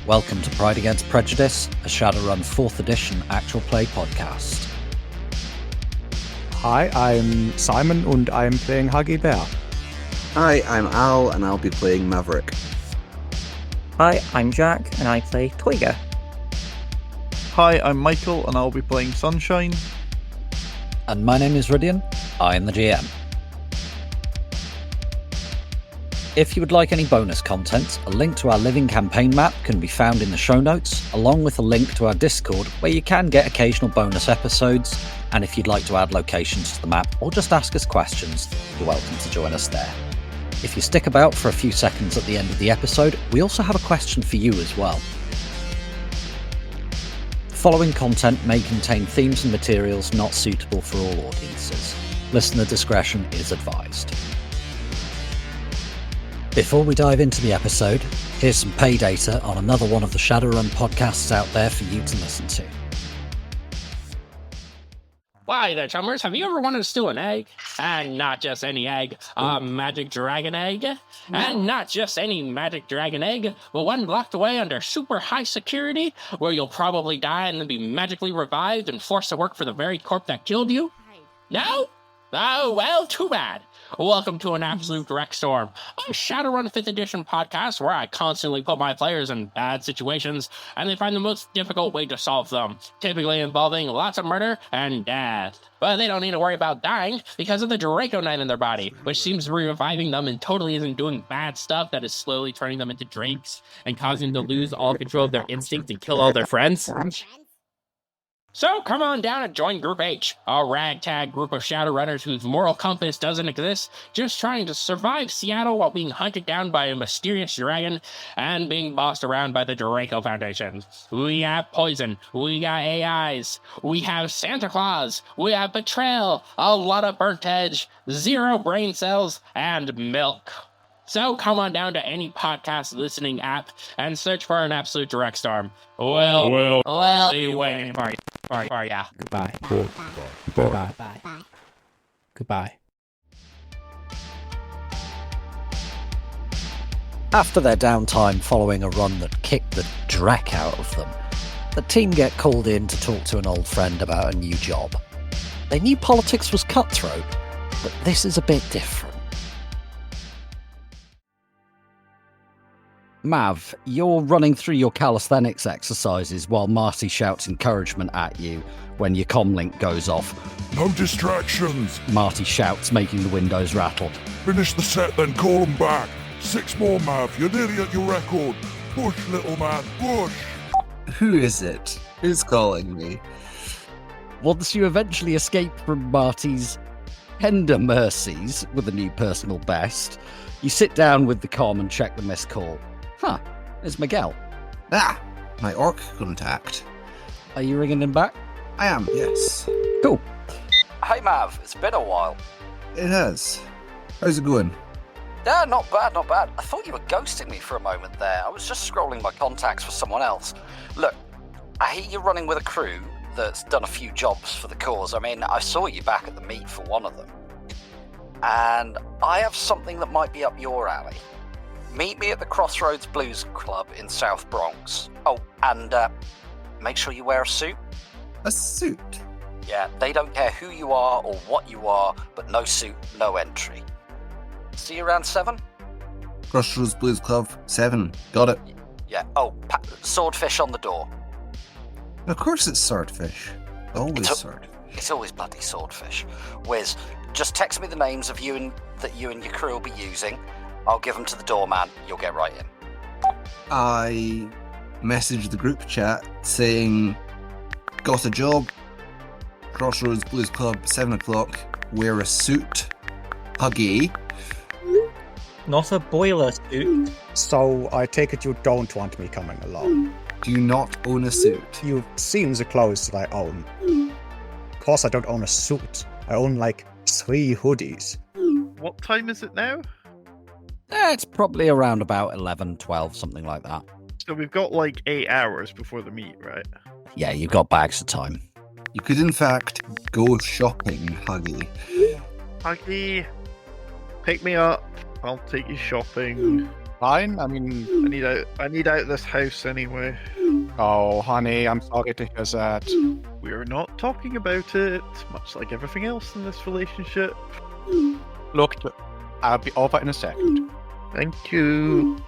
Welcome to Pride Against Prejudice, a Shadowrun 4th edition actual play podcast. Hi, I'm Simon and I'm playing Huggy Bear. Hi, I'm Al and I'll be playing Maverick. Hi, I'm Jack and I play Toyga. Hi, I'm Michael and I'll be playing Sunshine. And my name is Rhydian, I am the GM. If you would like any bonus content, a link to our living campaign map can be found in the show notes, along with a link to our Discord where you can get occasional bonus episodes, and if you'd like to add locations to the map or just ask us questions, you're welcome to join us there. If you stick about for a few seconds at the end of the episode, we also have a question for you as well. The following content may contain themes and materials not suitable for all audiences. Listener discretion is advised. Before we dive into the episode, here's some pay data on another one of the Shadowrun podcasts out there for you to listen to. Why there, chummers, have you ever wanted to steal an egg? And not just any egg, a magic dragon egg. And not just any magic dragon egg, but one locked away under super high security, where you'll probably die and then be magically revived and forced to work for the very corp that killed you? No? Oh, well, too bad. Welcome to an absolute wreck storm, a Shadowrun 5th edition podcast where I constantly put my players in bad situations and they find the most difficult way to solve them, typically involving lots of murder and death. But they don't need to worry about dying because of the Draconite in their body, which seems to be reviving them and totally isn't doing bad stuff that is slowly turning them into drakes and causing them to lose all control of their instincts and kill all their friends. So come on down and join Group H, a ragtag group of Shadowrunners whose moral compass doesn't exist, just trying to survive Seattle while being hunted down by a mysterious dragon and being bossed around by the Draco Foundation. We have poison, we got AIs, we have Santa Claus, we have betrayal, a lot of burnt edge, 0 brain cells, and milk. So come on down to any podcast listening app and search for an absolute direct storm. Well, be waiting for ya. Goodbye. Goodbye. Goodbye. After their downtime following a run that kicked the drek out of them, the team get called in to talk to an old friend about a new job. They knew politics was cutthroat, but this is a bit different. Mav, you're running through your calisthenics exercises while Marty shouts encouragement at you when your comlink goes off. No distractions! Marty shouts, making the windows rattle. Finish the set, then call them back. 6 more, Mav. You're nearly at your record. Push, little man, push! Who is it? Who's calling me? Once you eventually escape from Marty's tender mercies with a new personal best, you sit down with the comm and check the missed call. Huh, it's Miguel. Ah, my orc contact. Are you ringing him back? I am, yes. Cool. Hey Mav, it's been a while. It has. How's it going? Yeah, not bad, not bad. I thought you were ghosting me for a moment there. I was just scrolling my contacts for someone else. Look, I hear you're running with a crew that's done a few jobs for the cause. I mean, I saw you back at the meet for one of them. And I have something that might be up your alley. Meet me at the Crossroads Blues Club in South Bronx. Oh, and make sure you wear a suit. A suit? Yeah, they don't care who you are or what you are, but no suit, no entry. See you around 7? Crossroads Blues Club, 7. Got it. Yeah, oh, swordfish on the door. Of course it's swordfish. Always swordfish. It's always bloody swordfish. Wiz, just text me the names of that you and your crew will be using. I'll give them to the doorman. You'll get right in. I messaged the group chat saying, got a job, Crossroads Blues Club, 7 o'clock, wear a suit, Huggy. Not a boiler suit. So I take it you don't want me coming along. Do you not own a suit? You've seen the clothes that I own. Of course I don't own a suit. I own like 3 hoodies. What time is it now? It's probably around about 11, 12, something like that. So we've got like 8 hours before the meet, right? Yeah, you've got bags of time. You could in fact go shopping, Huggy. Huggy, pick me up. I'll take you shopping. fine. I mean, I need out of this house anyway. oh, honey, I'm sorry to hear that. We're not talking about it, much like everything else in this relationship. Look, I'll be over in a second. Thank you.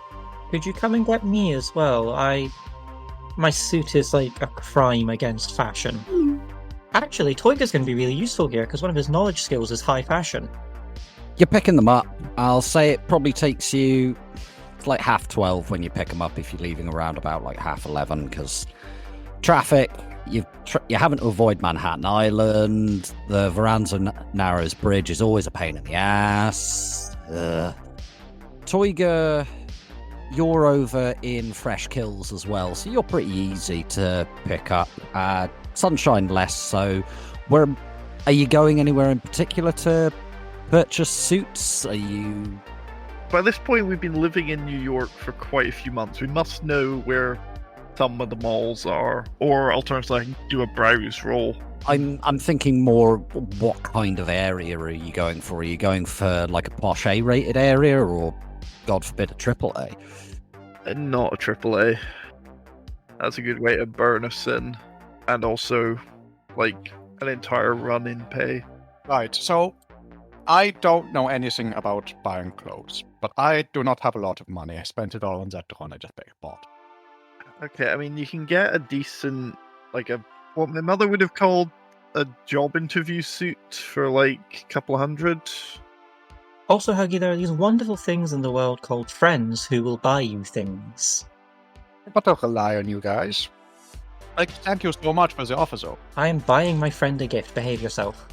Could you come and get me as well? My suit is like a crime against fashion. Actually, Toyga's going to be really useful here because one of his knowledge skills is high fashion. You're picking them up. I'll say it probably takes you like 12:30 when you pick them up if you're leaving around about like 11:30 because traffic, you're having to avoid Manhattan Island, the Verrazano Narrows Bridge is always a pain in the ass. Toyga, you're over in Fresh Kills as well, so you're pretty easy to pick up. Sunshine less so. Are you going anywhere in particular to purchase suits? Are you... By this point, we've been living in New York for quite a few months. We must know where some of the malls are, or alternatively, I can do a browse roll. I'm thinking more, what kind of area are you going for? Are you going for like a posh A-rated area, or, God forbid, a AAA? Not a AAA. That's a good way to burn us in. And also, like, an entire run in pay. Right, so I don't know anything about buying clothes, but I do not have a lot of money. I spent it all on that drone I just bought. Okay, I mean, you can get a decent, like what my mother would have called a job interview suit for like a couple hundred. Also, Huggy, there are these wonderful things in the world called friends who will buy you things. But I'll rely on you guys. Like, thank you so much for the offer, though. I am buying my friend a gift. Behave yourself.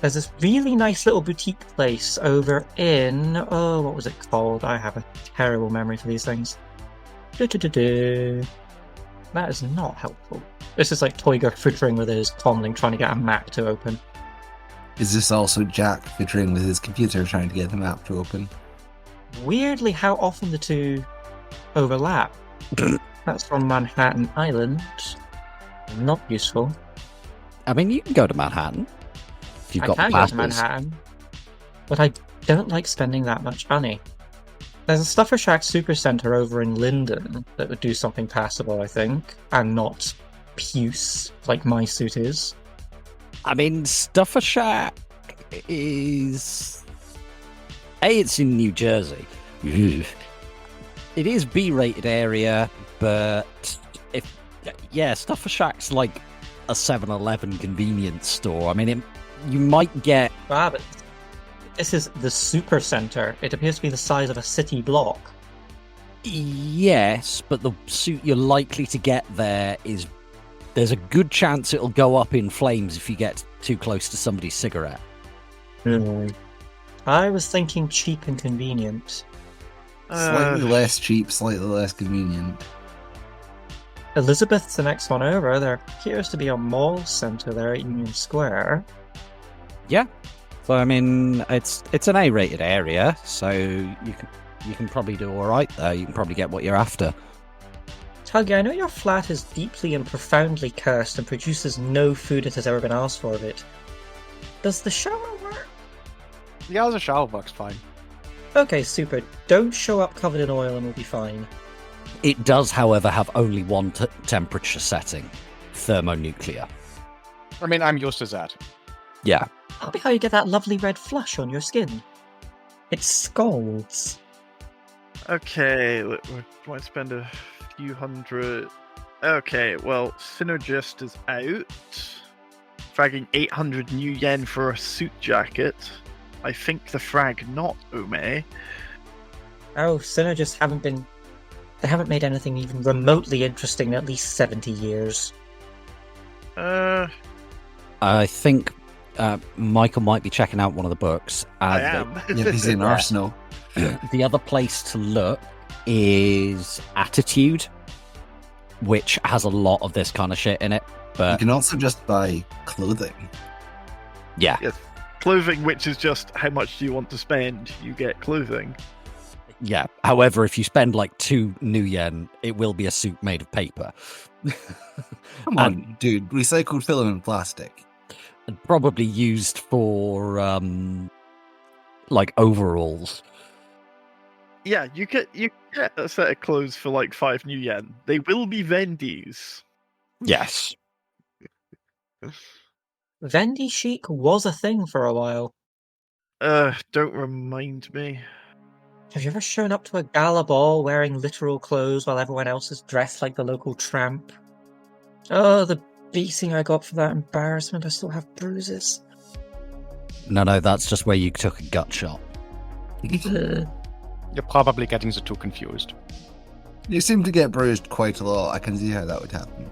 There's this really nice little boutique place over in... Oh, what was it called? I have a terrible memory for these things. That is not helpful. This is like Toyga fiddling with his comlink trying to get a map to open. Is this also Jack fiddling with his computer trying to get the map to open? Weirdly, how often the two overlap. That's on Manhattan Island. Not useful. I mean, you can go to Manhattan. If you've got I can go passes. to Manhattan, but I don't like spending that much money. There's a Stuffer Shack Supercenter over in Linden that would do something passable, I think, and not puce like my suit is. I mean, Stuffer Shack is... it's in New Jersey. It is B-rated area, but Stuffer Shack's like a 7-Eleven convenience store. I mean, you might get... But this is the Supercenter. It appears to be the size of a city block. Yes, but the suit you're likely to get there is... There's a good chance it'll go up in flames if you get too close to somebody's cigarette. I was thinking cheap and convenient. Slightly less cheap, slightly less convenient. Elizabeth's the next one over. There appears to be a mall center there at Union Square. Yeah. So, I mean, it's an A-rated area, so you can probably do all right there. You can probably get what you're after. Tuggy, I know your flat is deeply and profoundly cursed and produces no food that has ever been asked for of it. Does the shower work? Yeah, the shower works fine. Okay, super. Don't show up covered in oil and we'll be fine. It does, however, have only one temperature setting. Thermonuclear. I mean, I'm used to that. Yeah. That'll be how you get that lovely red flush on your skin. It scalds. Okay, we might spend a few hundred. Okay, well, Synergist is out. Fragging 800 new yen for a suit jacket. I think the frag not Ome. Oh, Synergists haven't been... They haven't made anything even remotely interesting in at least 70 years. I think Michael might be checking out one of the books. I am. Yeah, he's in Arsenal. The other place to look is Attitude, which has a lot of this kind of shit in it. You But can also just buy clothing. yeah, Yes. Clothing, which is just how much do you want to spend, you get clothing. yeah. However, if you spend like 2 new yen, it will be a suit made of paper. Come on, dude. Recycled film and plastic. And probably used for like overalls. Yeah, you get a set of clothes for like 5 new yen. They will be Vendies. Yes. Vendy chic was a thing for a while. Don't remind me. Have you ever shown up to a gala ball wearing literal clothes while everyone else is dressed like the local tramp? Oh, the beating I got for that embarrassment. I still have bruises. No, that's just where you took a gut shot. You're probably getting the two confused. You seem to get bruised quite a lot. I can see how that would happen.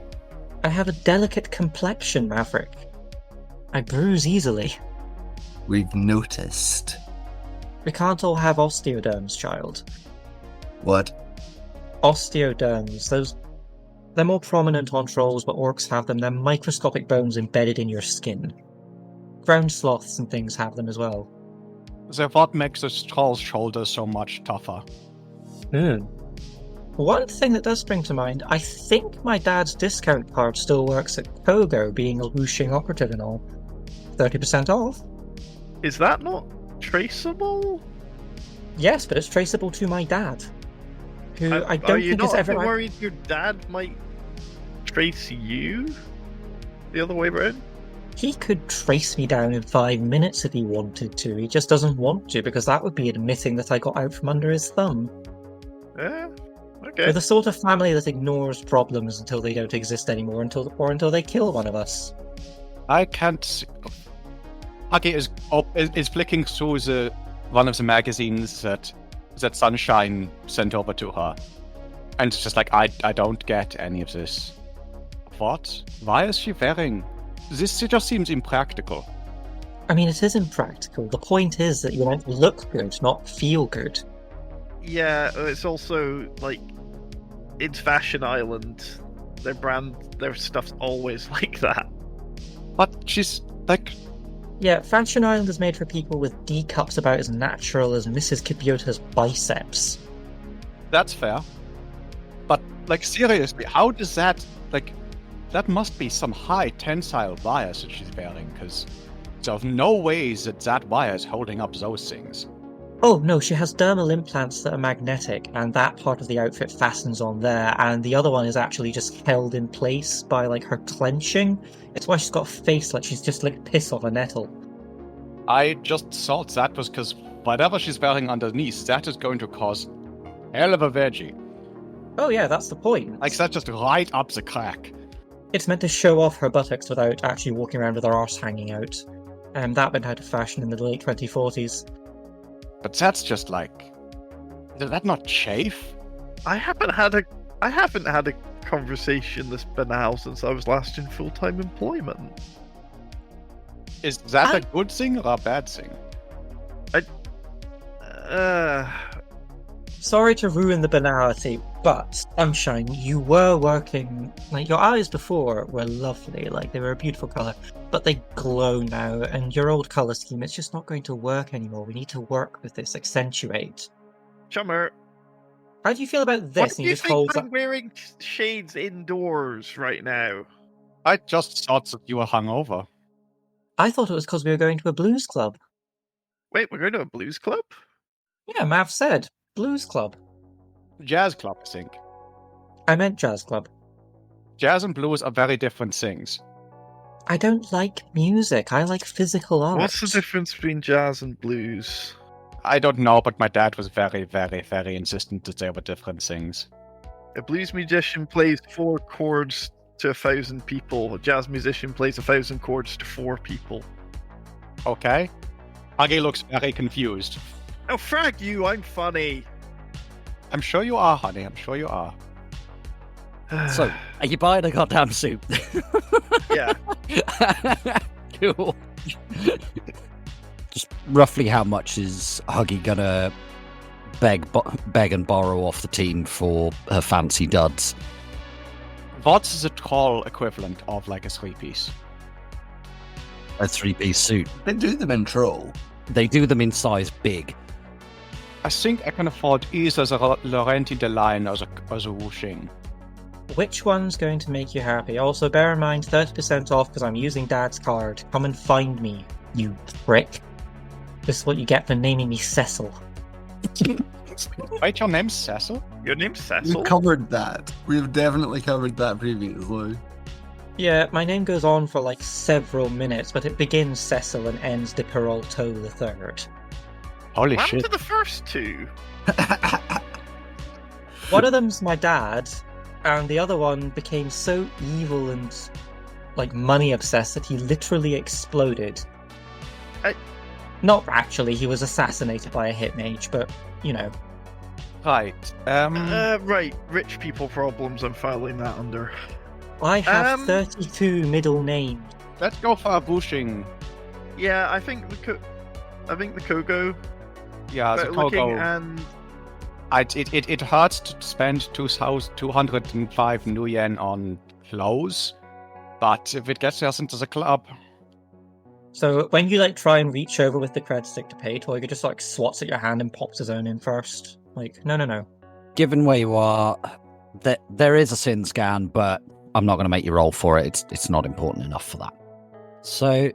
I have a delicate complexion, Maverick. I bruise easily. We've noticed. We can't all have osteoderms, child. What? Osteoderms. They're more prominent on trolls, but orcs have them. They're microscopic bones embedded in your skin. Ground sloths and things have them as well. So what makes the troll's shoulders so much tougher? One thing that does spring to mind, I think my dad's discount card still works at Kogo, being a Wuxing operative and all. 30% off. Is that not traceable? Yes, but it's traceable to my dad, who I Are don't you think not has ever... worried your dad might trace you? The other way around? He could trace me down in 5 minutes if he wanted to. He just doesn't want to, because that would be admitting that I got out from under his thumb. Yeah, okay. We're the sort of family that ignores problems until they don't exist anymore, until they kill one of us. I can't. Huggy is flicking through one of the magazines that Sunshine sent over to her, and it's just like I don't get any of this. What? Why is she wearing? This just seems impractical. I mean, it is impractical. The point is that you want to look good, not feel good. Yeah, it's also like it's Fashion Island. Their stuff's always like that. But she's like. Yeah, Fashion Island is made for people with D cups about as natural as Mrs. Kipiota's biceps. That's fair. But, like, seriously, how does that, like, that must be some high tensile wires that she's wearing, because there's no ways that wire is holding up those things. Oh, no, she has dermal implants that are magnetic, and that part of the outfit fastens on there, and the other one is actually just held in place by, like, her clenching. It's why she's got a face like she's just, like, piss off a nettle. I just thought that was because whatever she's wearing underneath, that is going to cause hell of a veggie. Oh yeah, that's the point. Like, that's just right up the crack. It's meant to show off her buttocks without actually walking around with her arse hanging out. That went out of fashion in the late 2040s. But that's just like... Is that not chafe? I haven't had a conversation this banal since I was last in full-time employment. Is that a good thing or a bad thing? Sorry to ruin the banality, but Sunshine, you were working... Like, your eyes before were lovely, like, they were a beautiful colour, but they glow now, and your old colour scheme, it's just not going to work anymore. We need to work with this, accentuate. Chummer, How do you feel about what this? do And you just holds think I'm up... wearing shades indoors right now? I just thought that you were hungover. I thought it was because we were going to a blues club. Wait, we're going to a blues club? Yeah, Mav said. Blues club. Jazz club, I think. I meant jazz club. Jazz and blues are very different things. I don't like music. I like physical art. What's the difference between jazz and blues? I don't know, but my dad was very, very, very insistent that they were different things. A blues musician plays 4 chords to 1,000 people. A jazz musician plays 1,000 chords to 4 people. Okay. Huggy looks very confused. Oh, frag you! I'm funny. I'm sure you are, honey. I'm sure you are. So, are you buying a goddamn suit? Yeah. Cool. Just roughly how much is Huggy gonna beg and borrow off the team for her fancy duds? What's the troll equivalent of like a 3-piece? A 3-piece suit. They do them in Troll. They do them in size big. I think I can afford either the Laurenti de Line or the Wuxing. Which one's going to make you happy? Also, bear in mind, 30% off because I'm using Dad's card. Come and find me, you prick. This is what you get for naming me Cecil. Wait, your name's Cecil? Your name's We've Cecil? covered that. We've definitely covered that previously. Yeah, my name goes on for like several minutes, but it begins Cecil and ends de Peralto the Third. Holy What happened shit. to the first two? One of them's my dad, and the other one became so evil and like money obsessed that he literally exploded. Not actually, he was assassinated by a hit mage, but you know. Right. Right, rich people problems, I'm filing that under. I have 32 middle names. Let's go for a bushing. Yeah, I think the Kogo Yeah, the better looking, Kogo. and It hurts to spend 2,205 new yen on clothes, but if it gets us into the club, So when you like try and reach over with the cred stick to pay, Toyga just like swats at your hand and pops his own in first. Like, no. Given where you are, there is a sin scan, but I'm not going to make you roll for it. It's not important enough for that. So,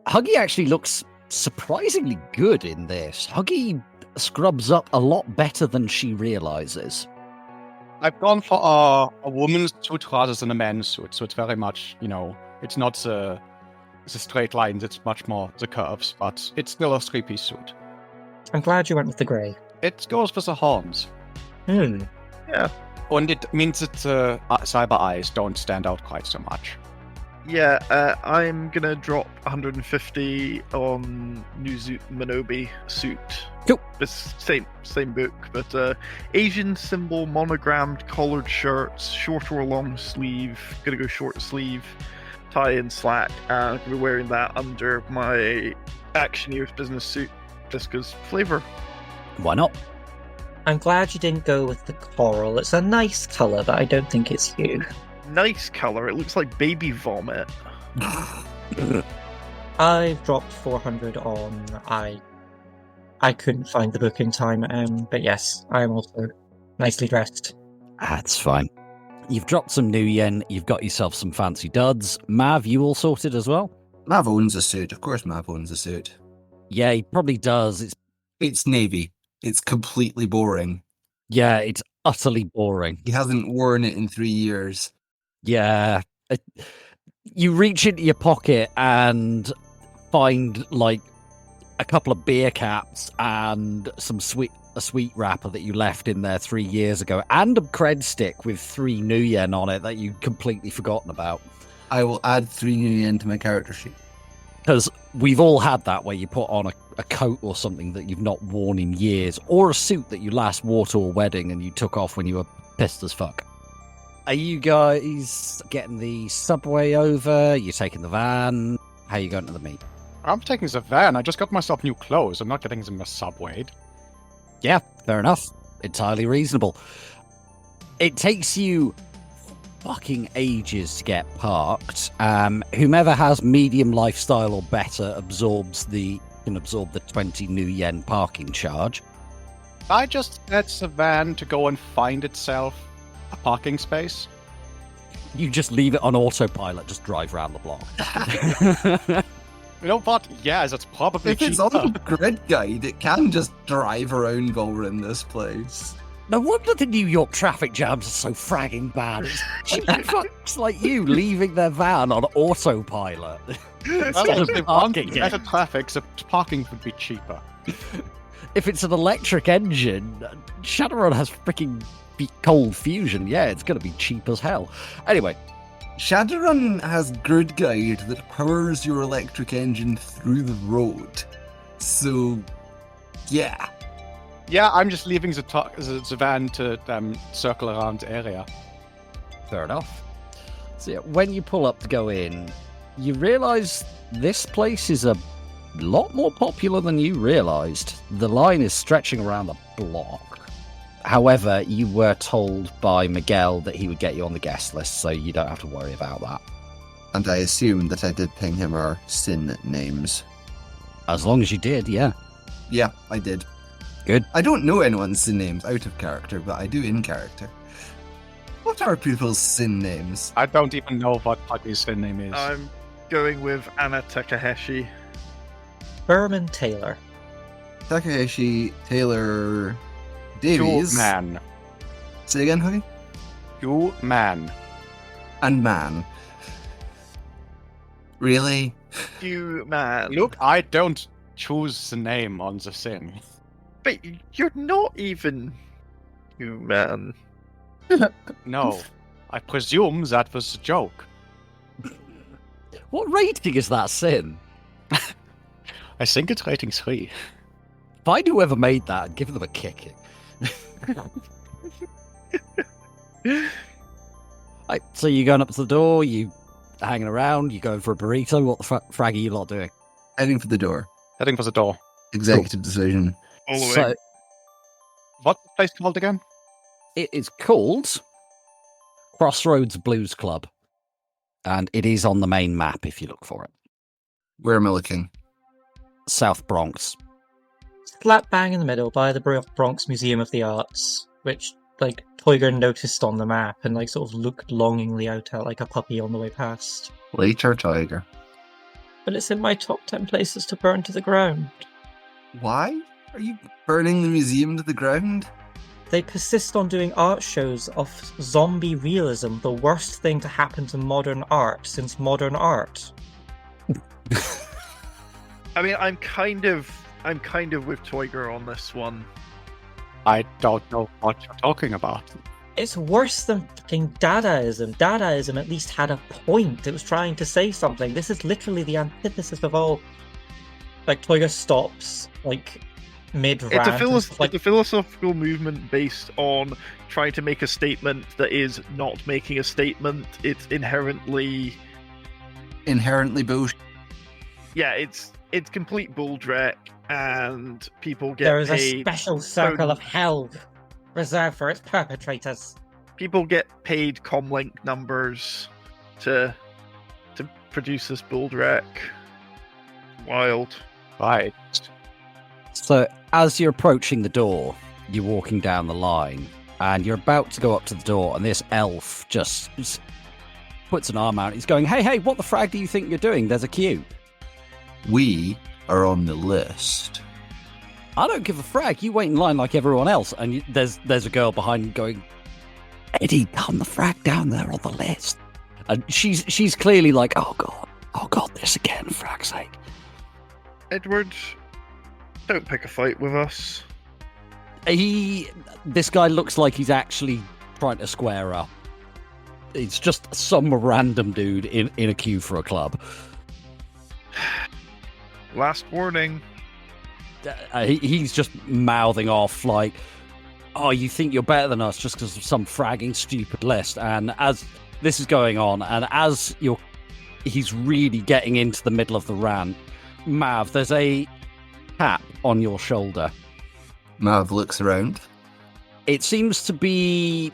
Huggy actually looks surprisingly good in this. Huggy scrubs up a lot better than she realizes. I've gone for a woman's suit rather than a man's suit, so it's very much, it's not the straight lines, it's much more the curves, but it's still a three-piece suit. I'm glad you went with the grey. It goes with the horns. Hmm. yeah, And it means that the cyber eyes don't stand out quite so much. yeah, I'm gonna drop 150 on New Minobi suit. Cool. This same book, but Asian symbol monogrammed collared shirts, short or long sleeve. Gonna go short sleeve, tie and slack. I'm gonna be wearing that under my Actioneers business suit, just because flavor. Why not? I'm glad you didn't go with the coral. It's a nice colour, but I don't think it's you. Nice color. It looks like baby vomit. I've dropped 400 on I couldn't find the book in time, but yes, I am also nicely dressed. That's fine. You've dropped some new yen, you've got yourself some fancy duds. Mav, you all sorted as well? Mav owns a suit. Of course Mav owns a suit. Yeah, he probably does. It's navy. It's completely boring. Yeah, it's utterly boring. He hasn't worn it in 3 years. Yeah. You reach into your pocket and find, like, a couple of beer caps and a sweet wrapper that you left in there 3 years ago, and a cred stick with 3 new yen on it that you'd completely forgotten about. I will add 3 new yen to my character sheet. Because we've all had that where you put on a coat or something that you've not worn in years, or a suit that you last wore to a wedding and you took off when you were pissed as fuck. Are you guys getting the subway over? You taking the van? How are you going to the meet? I'm taking the van. I just got myself new clothes. I'm not getting them subwayed. Yeah, fair enough. Entirely reasonable. It takes you fucking ages to get parked. Whomever has medium lifestyle or better can absorb the 20 new yen parking charge. I just get the van to go and find itself a parking space. You just leave it on autopilot, just drive around the block. You know what? Yeah, that's probably If it's cheaper. on the grid guide, it can just drive around while we're in this place. No wonder the New York traffic jams are so fragging bad. It's fucks like you leaving their van on autopilot. Well, Instead of if they parking want it. better traffic, the parking would be cheaper. If it's an electric engine, Shadowrun has freaking cold fusion. Yeah, it's going to be cheap as hell. Anyway, Shadowrun has grid guide that powers your electric engine through the road. So, yeah. Yeah, I'm just leaving the van to circle around the area. fair enough. So yeah, when you pull up to go in, you realise this place is a lot more popular than you realised. The line is stretching around the block. However, you were told by Miguel that he would get you on the guest list, so you don't have to worry about that. And I assume that I did ping him our sin names. As long as you did, yeah. Yeah, I did. Good. I don't know anyone's sin names out of character, but I do in character. What are people's sin names? I don't even know what Puggy's name is. I'm going with Anna Takahashi. Berman Taylor. Takahashi, Taylor, Davies. You man. Say again, Huggy? You man. And man. Really? You man. Look, I don't choose the name on the thing. But you're not even human. No. I presume that was a joke. What rating is that sin? I think it's rating 3. Find whoever made that and give them a kicking. Right, so you're going up to the door, you hanging around, you going for a burrito, what the frag are you lot doing? Heading for the door. Heading for the door. Executive decision. All the way. So What's the place called again? it is called Crossroads Blues Club, and it is on the main map if you look for it. Where am I looking? South Bronx. Slap bang in the middle by the Bronx Museum of the Arts, which, like, Toyger noticed on the map and, like, sort of looked longingly out at like a puppy on the way past. Later, Tiger. But it's in my top 10 places to burn to the ground. Why are you burning the museum to the ground? They persist on doing art shows of zombie realism, the worst thing to happen to modern art since modern art. I mean, I'm kind of with Toyger on this one. I don't know what you're talking about. It's worse than fucking Dadaism. Dadaism at least had a point. It was trying to say something. This is literally the antithesis of all. Like, Toyger stops, like, mid-rant. It's a philosophical movement based on trying to make a statement that is not making a statement. It's inherently bullshit. Yeah, it's complete bull drek, and people get There is paid. a special circle of hell reserved for its perpetrators. People get paid comlink numbers to produce this bull drek. Wild. Right. So, as you're approaching the door, you're walking down the line, and you're about to go up to the door, and this elf just puts an arm out. He's going, hey, what the frag do you think you're doing? There's a queue. We are on the list. I don't give a frag. You wait in line like everyone else. And there's a girl behind you going, Eddie, calm the frag down there on the list. And she's clearly like, oh god, this again, for frag's sake. Edward, don't pick a fight with us. This guy looks like he's actually trying to square up. It's just some random dude in a queue for a club. Last warning. He's just mouthing off like, oh, you think you're better than us just because of some fragging stupid list. And as this is going on, and as he's really getting into the middle of the rant, Mav, there's a tap on your shoulder. Mav looks around. It seems to be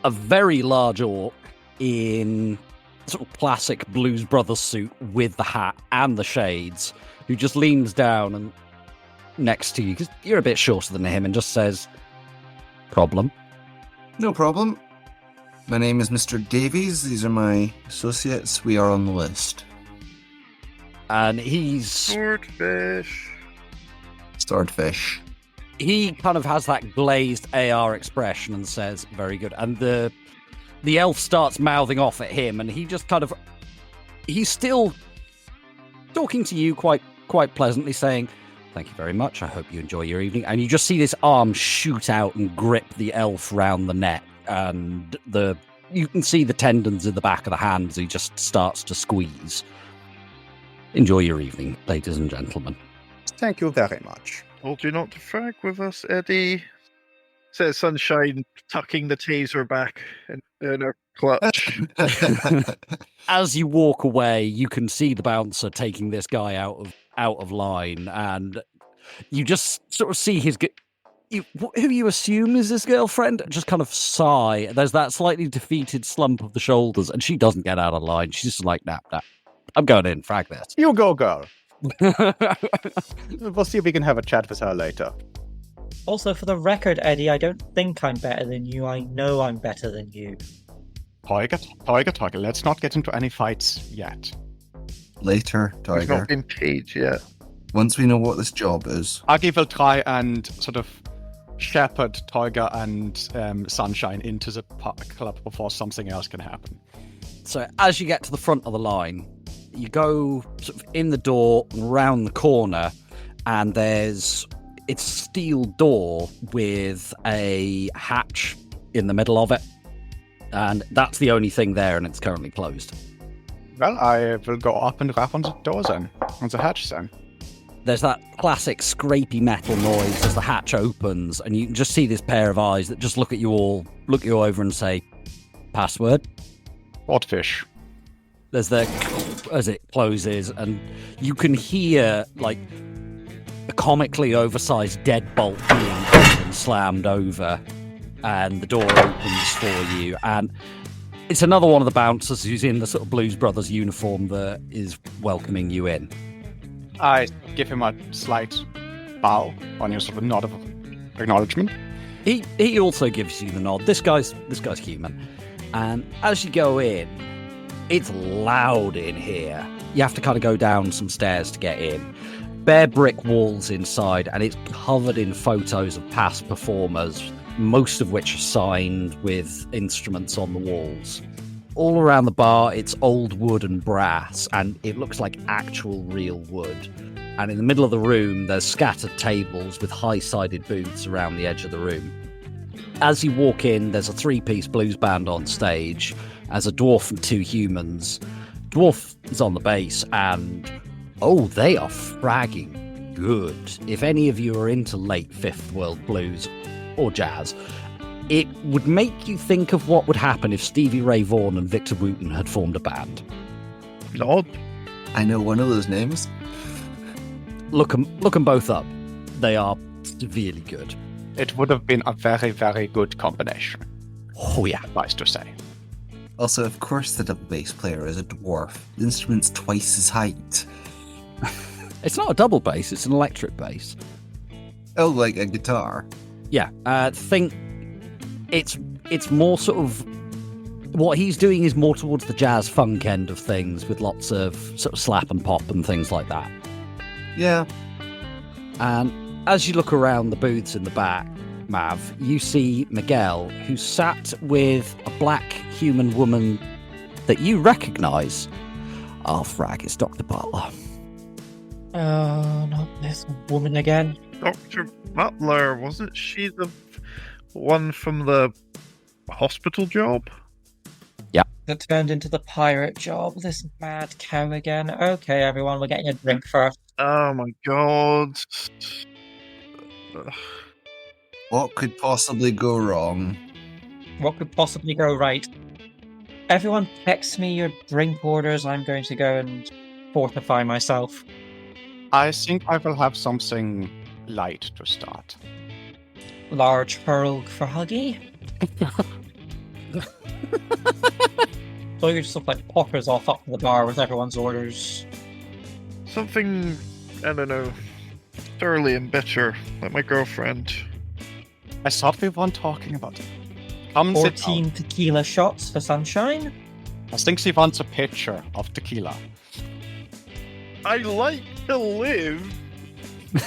a very large orc in sort of classic Blues Brothers suit with the hat and the shades, who just leans down and next to you, because you're a bit shorter than him, and just says, problem? No problem. My name is Mr. Davies. These are my associates. We are on the list. And he's... Swordfish. He kind of has that glazed AR expression and says, very good. And the elf starts mouthing off at him, and he just kind of... He's still talking to you quite pleasantly, saying, thank you very much, I hope you enjoy your evening. And you just see this arm shoot out and grip the elf round the neck, and you can see the tendons in the back of the hands. He just starts to squeeze. Enjoy your evening, ladies and gentlemen. Thank you very much. Told you not to frag with us, Eddie. Says Sunshine, tucking the taser back in her clutch. As you walk away, you can see the bouncer taking this guy out of line, and you just sort of see who you assume is his girlfriend just kind of sigh. There's that slightly defeated slump of the shoulders, and she doesn't get out of line. She's just like, nah, I'm going in, frag this. You go, girl. We'll see if we can have a chat with her later. Also, for the record, Eddie, I don't think I'm better than you. I know I'm better than you. Tiger, let's not get into any fights yet. Later, We've Tiger. not been paid yet. Once we know what this job is. Agi will try and sort of shepherd Toiga and Sunshine into the club before something else can happen. So as you get to the front of the line, you go sort of in the door, round the corner, and it's a steel door with a hatch in the middle of it. And that's the only thing there, and it's currently closed. Well, I will go up and rap on the door then, on the hatch then. There's that classic scrapey metal noise as the hatch opens, and you can just see this pair of eyes that just look you over and say, "Password." Swordfish. There's the as it closes, and you can hear like a comically oversized deadbolt being opened and slammed over, and the door opens for you, and it's another one of the bouncers who's in the sort of Blues Brothers uniform that is welcoming you in. I give him a slight bow on your sort of nod of acknowledgement. He also gives you the nod. This guy's human. And as you go in, it's loud in here. You have to kind of go down some stairs to get in. Bare brick walls inside, and it's covered in photos of past performers, most of which are signed with instruments on the walls. All around the bar, it's old wood and brass, and it looks like actual real wood. And in the middle of the room, there's scattered tables with high-sided booths around the edge of the room. As you walk in, there's a 3-piece blues band on stage, as a dwarf and 2 humans. Dwarf is on the bass, and they are fragging good. If any of you are into late Fifth World blues or jazz, it would make you think of what would happen if Stevie Ray Vaughan and Victor Wooten had formed a band. Lord. I know one of those names. Look 'em both up. They are severely good. It would have been a very, very good combination. Oh yeah. Nice to say. Also, of course, the double bass player is a dwarf. The instrument's twice his height. It's not a double bass, it's an electric bass. Oh, like a guitar. Yeah, think it's more sort of what he's doing is more towards the jazz funk end of things, with lots of sort of slap and pop and things like that. Yeah. And as you look around the booths in the back, Mav, you see Miguel, who's sat with a black human woman that you recognise. Oh, frag, it's Dr. Butler. Oh, not this woman again. Dr. Butler, wasn't she the one from the hospital job? That turned into the pirate job. This mad cow again. Okay, everyone, we're getting a drink first. Oh my god. What could possibly go wrong? What could possibly go right? Everyone text me your drink orders. I'm going to go and fortify myself. I think I will have something light to start. Large hurl for Huggy. So you just like poppers off up to the bar with everyone's orders. Something, I don't know, thoroughly and bitter, like my girlfriend. I thought we weren't talking about it. Come 14 tequila shots for Sunshine. I think she wants a picture of tequila. I like to live.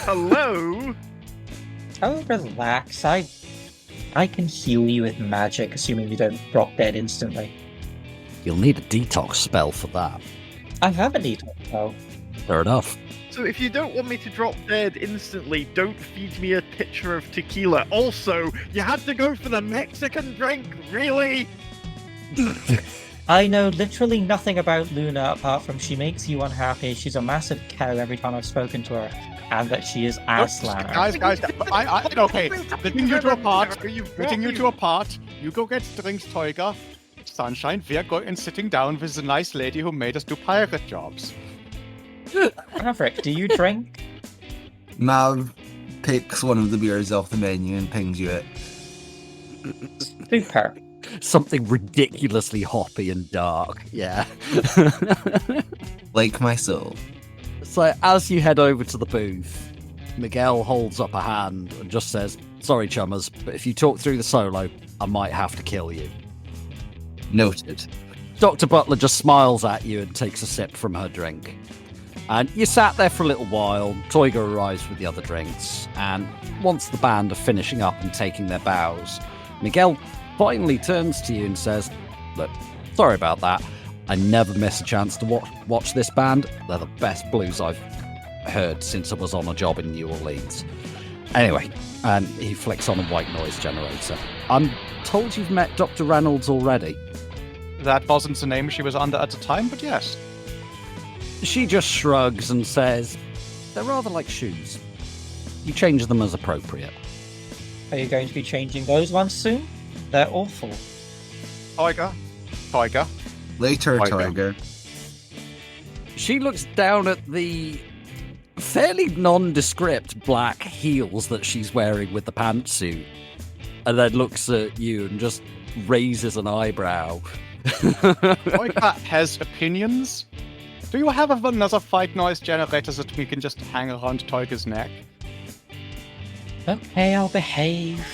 Hello? Oh, relax. I can heal you with magic, assuming you don't drop dead instantly. You'll need a detox spell for that. I have a detox spell. Fair enough. So if you don't want me to drop dead instantly, don't feed me a pitcher of tequila. Also, you had to go for the Mexican drink, really? I know literally nothing about Luna apart from she makes you unhappy, she's a massive cow every time I've spoken to her, and that she is ass-slammer. Guys, okay, letting you to a part, you go get drinks, Toiga. Sunshine, we're going and sitting down with the nice lady who made us do pirate jobs. Maverick, do you drink? Mav picks one of the beers off the menu and pings you it. Super. Something ridiculously hoppy and dark, yeah. Like my soul. So as you head over to the booth, Miguel holds up a hand and just says, "Sorry, chummers, but if you talk through the solo, I might have to kill you." Noted. Dr. Butler just smiles at you and takes a sip from her drink. And you sat there for a little while. Toiger arrives with the other drinks, and once the band are finishing up and taking their bows, Miguel finally turns to you and says, "Look, sorry about that. I never miss a chance to watch this band. They're the best blues I've heard since I was on a job in New Orleans. Anyway," and he flicks on a white noise generator. "I'm told you've met Dr. Reynolds already." That wasn't the name she was under at the time, but yes. She just shrugs and says, "They're rather like shoes. You change them as appropriate." Are you going to be changing those ones soon? They're awful. Toiger. Later, Tiger. Tiger. She looks down at the fairly nondescript black heels that she's wearing with the pantsuit, and then looks at you and just raises an eyebrow. Toiger has opinions. Do you have another white noise generator that we can just hang around Toiger's neck? Okay, I'll behave.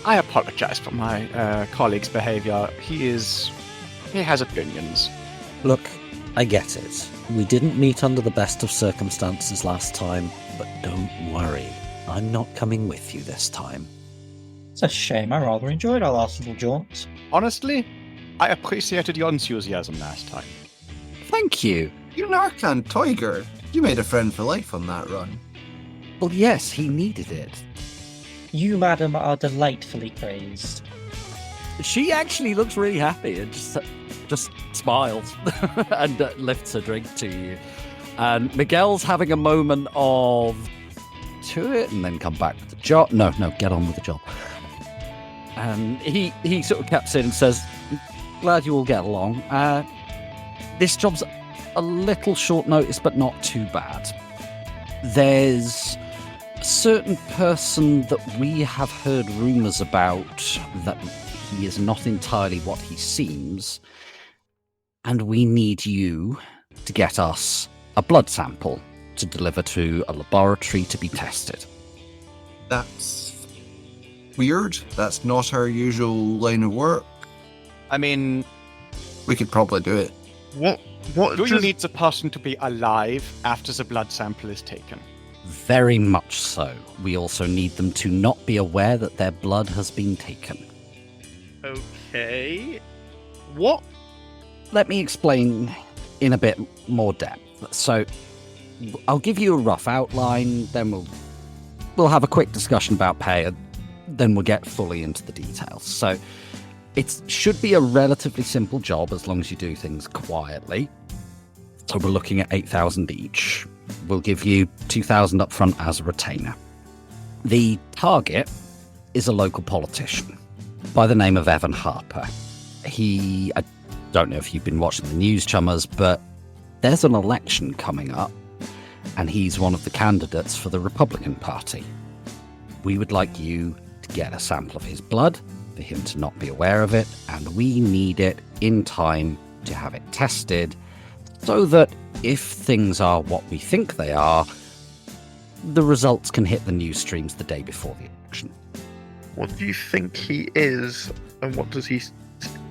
I apologize for my colleague's behavior. He has opinions. Look, I get it. We didn't meet under the best of circumstances last time, but don't worry. I'm not coming with you this time. It's a shame. I rather enjoyed our last little jaunt. Honestly, I appreciated your enthusiasm last time. Thank you. You Narcan, Tiger. You made a friend for life on that run. Well, yes, he needed it. You, madam, are delightfully praised. She actually looks really happy and just smiles and lifts a drink to you. And Miguel's having a moment of to it and then come back with the job. No, get on with the job. And he sort of caps in and says, "Glad you all get along. This job's a little short notice, but not too bad. There's a certain person that we have heard rumours about that he is not entirely what he seems, and we need you to get us a blood sample to deliver to a laboratory to be tested." That's weird. That's not our usual line of work. I mean, We could probably do it. What do you does- need the person to be alive after the blood sample is taken? Very much so. We also need them to not be aware that their blood has been taken. Okay. What? Let me explain in a bit more depth. So, I'll give you a rough outline, then we'll have a quick discussion about pay, and then we'll get fully into the details. So, it should be a relatively simple job as long as you do things quietly. So we're looking at 8,000 each. We'll give you 2,000 up front as a retainer. The target is a local politician by the name of Evan Harper. I don't know if you've been watching the news, chummers, but there's an election coming up, and he's one of the candidates for the Republican Party. We would like you to get a sample of his blood, for him to not be aware of it, and we need it in time to have it tested, so that if things are what we think they are, the results can hit the news streams the day before the election. What do you think he is, and what does he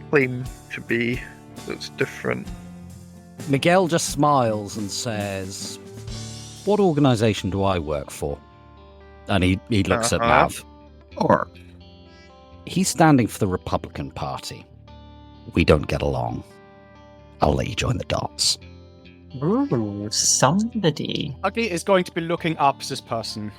claim to be that's different? Miguel just smiles and says, "What organisation do I work for?" And he looks at Mav. Or He's standing for the Republican Party. We don't get along. I'll let you join the dots. Ooh, somebody. Ugly is going to be looking up this person.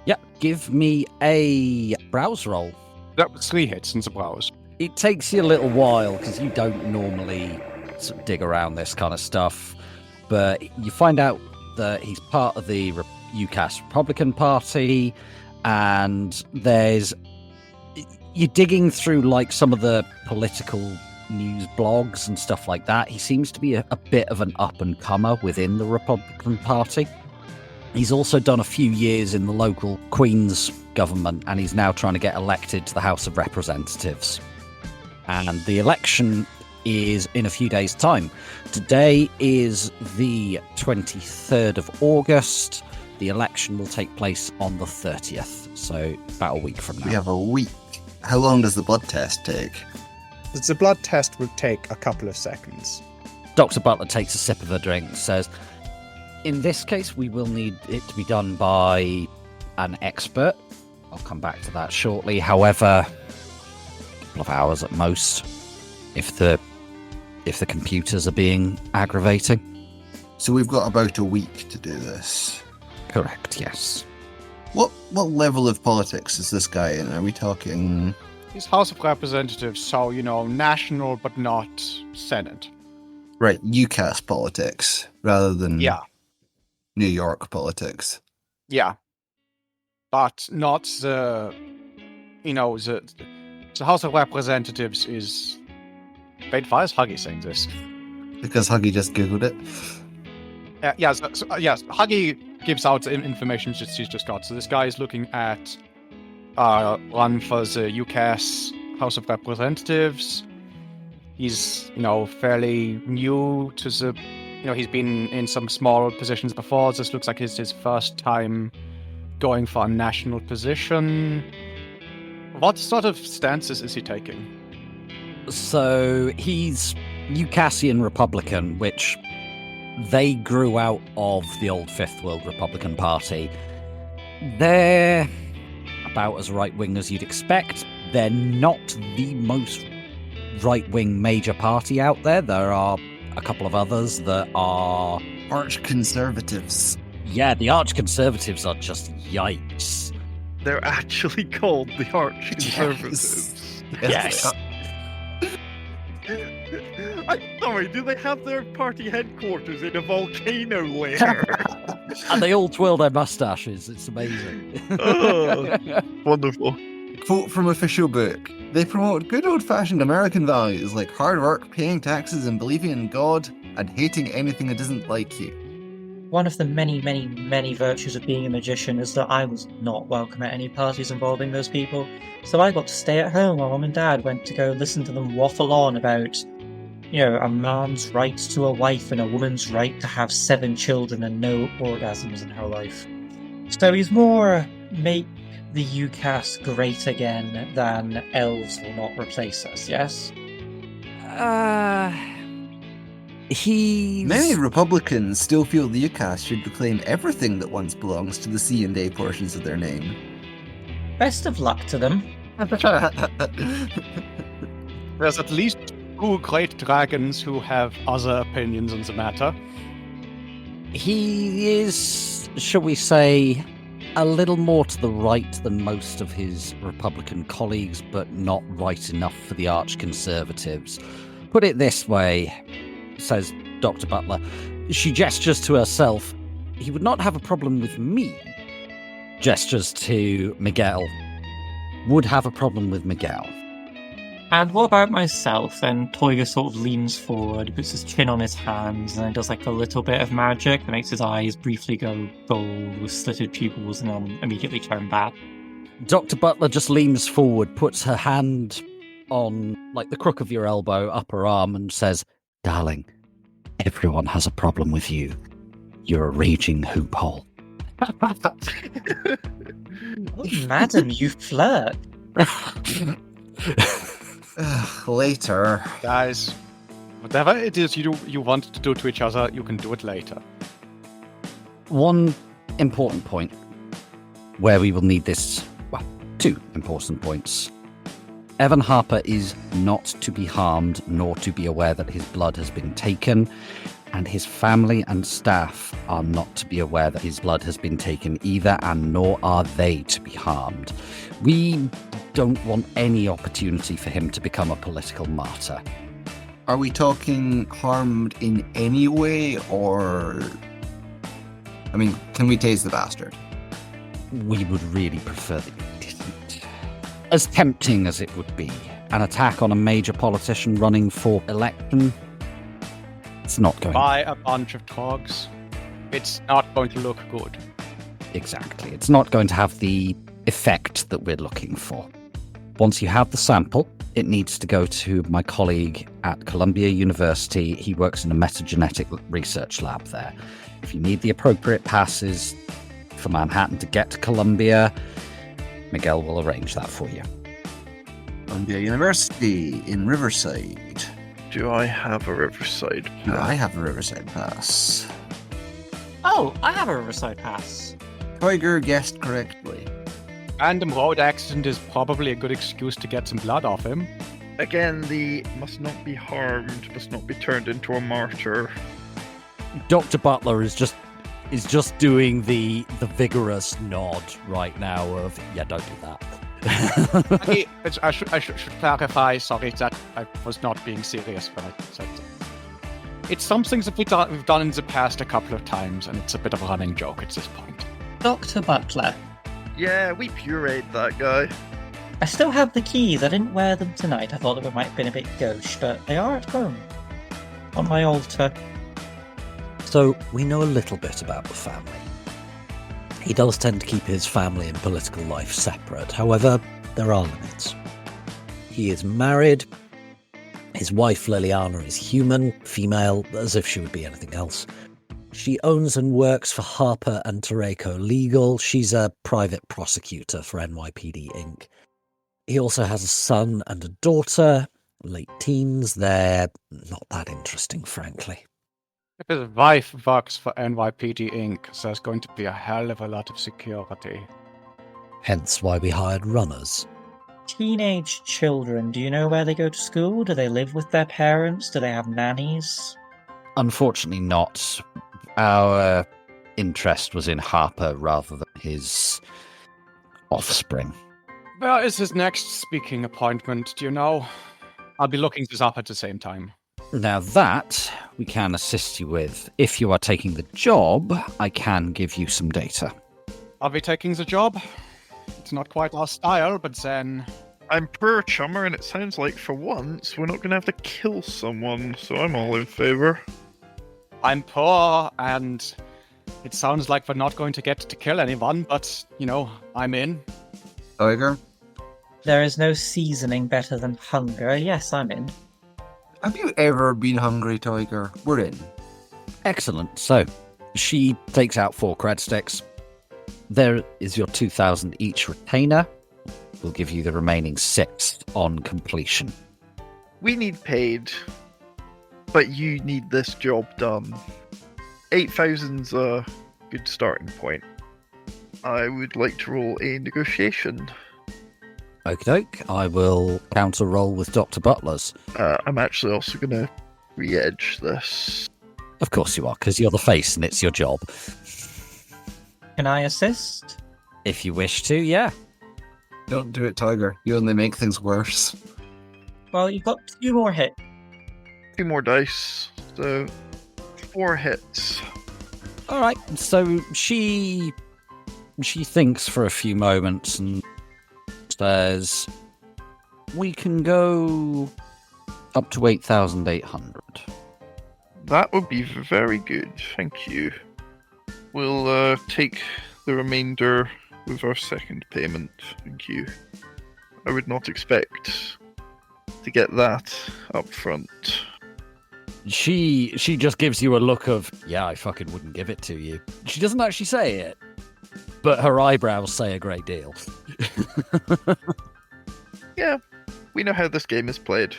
Yep, give me a browse roll. That was 3 hits in the browse. It takes you a little while because you don't normally sort of dig around this kind of stuff, but you find out that he's part of the UCAS Republican Party, and you're digging through like some of the political news blogs and stuff like that. He seems to be a bit of an up-and-comer within the Republican Party. He's also done a few years in the local Queen's government, and he's now trying to get elected to the House of Representatives. And the election is in a few days' time. Today is the 23rd of August. The election will take place on the 30th, so about a week from now. we have a week. How long does the blood test take? The blood test will take a couple of seconds. Dr. Butler takes a sip of her drink and says, in this case, we will need it to be done by an expert. I'll come back to that shortly. However, a couple of hours at most, if the computers are being aggravating. So we've got about a week to do this. Correct, yes. What level of politics is this guy in? Are we talking... He's House of Representatives, so, national but not Senate. Right, UCAS politics, rather than New York politics. Yeah. But not the House of Representatives is... Wait, why is Huggy saying this? Because Huggy just Googled it. Yes, Huggy gives out the information that she's just got. So this guy is looking at run for the UCAS House of Representatives. He's, fairly new to the... he's been in some small positions before. This looks like his first time going for a national position. What sort of stances is he taking? So he's UCASian Republican, which they grew out of the old Fifth World Republican Party. They're about as right-wing as you'd expect. They're not the most right-wing major party out there. There are a couple of others that are... Arch-conservatives. Yeah, the arch-conservatives are just yikes. They're actually called the arch-conservatives. Yes. I'm sorry, do they have their party headquarters in a volcano lair? And they all twirl their mustaches. It's amazing. Oh, wonderful. Quote from official book. They promote good old-fashioned American values like hard work, paying taxes, and believing in God, and hating anything that doesn't like you. One of the many, many, many virtues of being a magician is that I was not welcome at any parties involving those people, so I got to stay at home while Mum and Dad went to go listen to them waffle on about, a man's right to a wife and a woman's right to have 7 children and no orgasms in her life. So he's more make the UCAS great again than elves will not replace us, yes? Many Republicans still feel the UCAS should reclaim everything that once belongs to the C&A portions of their name. Best of luck to them. There's at least 2 great dragons who have other opinions on the matter. He is, shall we say, a little more to the right than most of his Republican colleagues, but not right enough for the arch-conservatives. Put it this way, says Dr. Butler. She gestures to herself. He would not have a problem with me. Gestures to Miguel. Would have a problem with Miguel. And what about myself? And Toyga sort of leans forward, puts his chin on his hands, and then does like a little bit of magic that makes his eyes briefly go gold with slitted pupils and then immediately turn bad. Dr. Butler just leans forward, puts her hand on like the crook of your elbow, upper arm, and says, "Darling, everyone has a problem with you. You're a raging hoop hole." Madam, you flirt. Later. Guys, whatever it is you want to do to each other, you can do it later. One important point where we will need this, 2 important points. Evan Harper is not to be harmed nor to be aware that his blood has been taken, and his family and staff are not to be aware that his blood has been taken either, and nor are they to be harmed. We don't want any opportunity for him to become a political martyr. Are we talking harmed in any way, or... I mean, can we tase the bastard? We would really prefer that you didn't. As tempting as it would be, an attack on a major politician running for election, it's not going By a bunch of dogs, it's not going to look good. Exactly. It's not going to have the effect that we're looking for. Once you have the sample, it needs to go to my colleague at Columbia University. He works in a metagenetic research lab there. If you need the appropriate passes for Manhattan to get to Columbia, Miguel will arrange that for you. Columbia University in Riverside. Do I have a Riverside Pass? Yeah, I have a Riverside Pass. Oh, I have a Riverside Pass. Tiger guessed correctly. Random road accident is probably a good excuse to get some blood off him. Again, the must not be harmed, must not be turned into a martyr. Dr. Butler is just doing the vigorous nod right now of, yeah, don't do that. I should clarify, sorry, that I was not being serious when I said that. It's something that we've done in the past a couple of times, and it's a bit of a running joke at this point. Dr. Butler, Yeah, we pureed that guy. I still have the keys. I didn't wear them tonight. I thought they might have been a bit gauche, but they are at home. On my altar. So, we know a little bit about the family. He does tend to keep his family and political life separate. However, there are limits. He is married. His wife, Liliana, is human, female, as if she would be anything else. She owns and works for Harper and Terreco Legal. She's a private prosecutor for NYPD Inc. He also has a son and a daughter, late teens. They're not that interesting, frankly. If his wife works for NYPD Inc., there's going to be a hell of a lot of security. Hence why we hired runners. Teenage children, do you know where they go to school? Do they live with their parents? Do they have nannies? Unfortunately not. Our interest was in Harper rather than his offspring. Where is his next speaking appointment, do you know? I'll be looking this up at the same time. Now that we can assist you with. If you are taking the job, I can give you some data. Are we taking the job? It's not quite our style, but then... I'm poor chummer, and it sounds like for once we're not going to have to kill someone, so I'm all in favour. I'm poor, and it sounds like we're not going to get to kill anyone, but, you know, I'm in. Tiger? There is no seasoning better than hunger. Yes, I'm in. Have you ever been hungry, Tiger? We're in. Excellent. So, she takes out 4 cred sticks. There is your 2,000 each retainer. We'll give you the remaining 6 on completion. We need paid, but you need this job done. 8,000's a good starting point. I would like to roll a negotiation. Okie doke. I will counter roll with Dr. Butler's. I'm actually also going to re-edge this. Of course you are, because you're the face and it's your job. Can I assist? If you wish to, yeah. Don't do it, Tiger. You only make things worse. Well, you've got 2 more hits. 2 more dice, so 4 hits. All right. So she thinks for a few moments and says, we can go up to 8,800. That would be very good, thank you. We'll take the remainder with our second payment, thank you. I would not expect to get that up front. She just gives you a look of, yeah, I fucking wouldn't give it to you. She doesn't actually say it, but her eyebrows say a great deal. Yeah, we know how this game is played.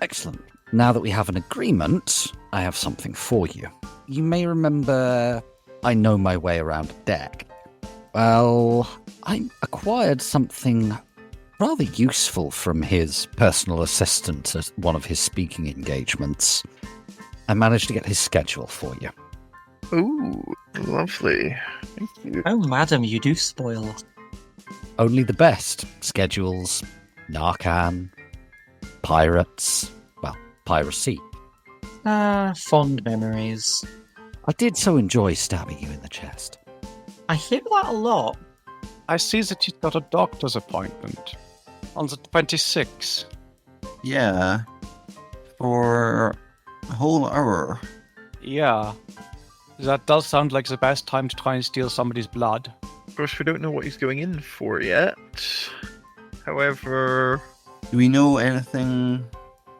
Excellent. Now that we have an agreement, I have something for you. You may remember I know my way around a deck. Well, I acquired something rather useful from his personal assistant at one of his speaking engagements. I managed to get his schedule for you. Ooh, lovely. Thank you. Oh, madam, you do spoil. Only the best. Schedules, Narcan, pirates, well, piracy. Fond memories. I did so enjoy stabbing you in the chest. I hear that a lot. I see that you've got a doctor's appointment on the 26th. Yeah. For a whole hour. Yeah. That does sound like the best time to try and steal somebody's blood. Of course, we don't know what he's going in for yet. However... Do we know anything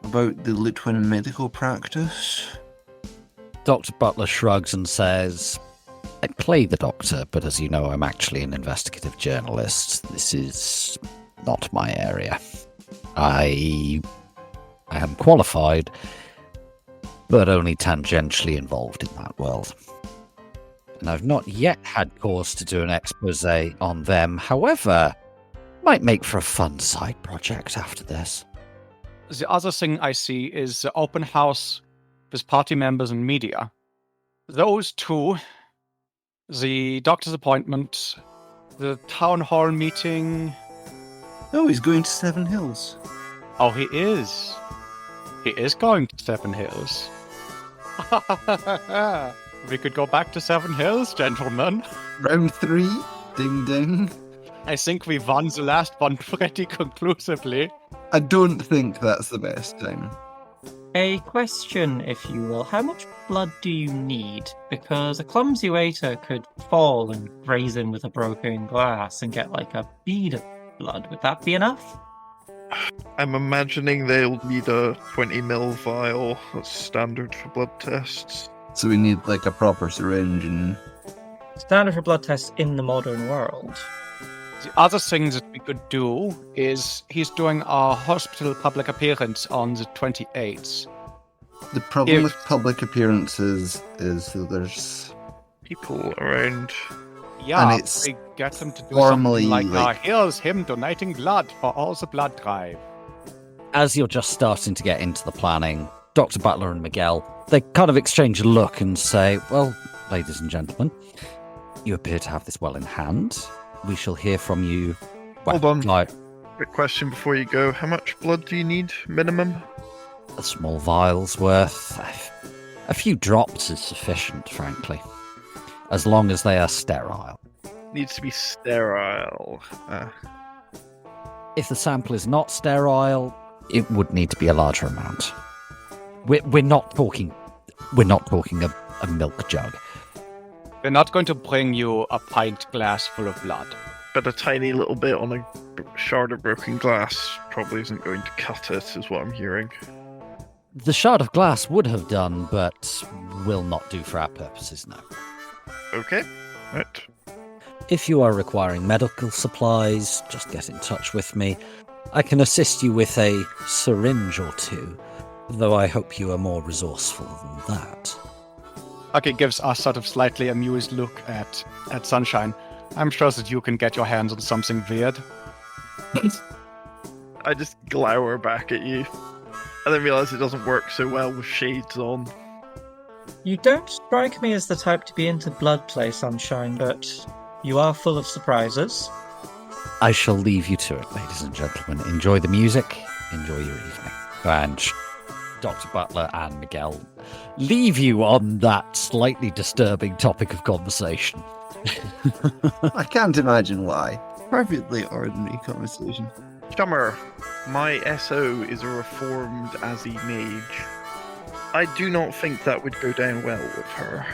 about the Litwin medical practice? Dr. Butler shrugs and says, I play the doctor, but as you know, I'm actually an investigative journalist. This is not my area. I I am qualified, but only tangentially involved in that world. And I've not yet had cause to do an expose on them. However, might make for a fun side project after this. The other thing I see is the open house with party members and media. Those two, the doctor's appointment, the town hall meeting. Oh, he's going to Seven Hills. Oh, he is. He is going to Seven Hills. We could go back to Seven Hills, gentlemen. Round 3. Ding ding. I think we won the last one pretty conclusively. I don't think that's the best time. A question, if you will. How much blood do you need? Because a clumsy waiter could fall and graze in with a broken glass and get like a bead of blood. Would that be enough? I'm imagining they'll need a 20 ml vial. That's standard for blood tests. So we need like a proper syringe and... Standard for blood tests in the modern world. The other thing that we could do is he's doing our hospital public appearance on the 28th. The problem with public appearances is that there's people around. Yeah, and it's we get them to do formally something like here's him donating blood for all the blood drive. As you're just starting to get into the planning, Dr. Butler and Miguel, they kind of exchange a look and say, well, ladies and gentlemen, you appear to have this well in hand. We shall hear from you. Well, Hold on. Quick question before you go. How much blood do you need, minimum? A small vial's worth. A few drops is sufficient, frankly. As long as they are sterile. Needs to be sterile. If the sample is not sterile, it would need to be a larger amount. We're not talking a milk jug. We're not going to bring you a pint glass full of blood. But a tiny little bit on a shard of broken glass probably isn't going to cut it, is what I'm hearing. The shard of glass would have done, but will not do for our purposes, no. Okay. Right. If you are requiring medical supplies, just get in touch with me. I can assist you with a syringe or two, though I hope you are more resourceful than that. Okay, gives us sort of slightly amused look at Sunshine. I'm sure that you can get your hands on something weird. I just glower back at you. I then realise it doesn't work so well with shades on. You don't strike me as the type to be into blood play, Sunshine, but you are full of surprises. I shall leave you to it, ladies and gentlemen. Enjoy the music, enjoy your evening. And Dr. Butler and Miguel leave you on that slightly disturbing topic of conversation. I can't imagine why. Perfectly ordinary conversation. Chummer, my SO is a reformed Azzy mage. I do not think that would go down well with her.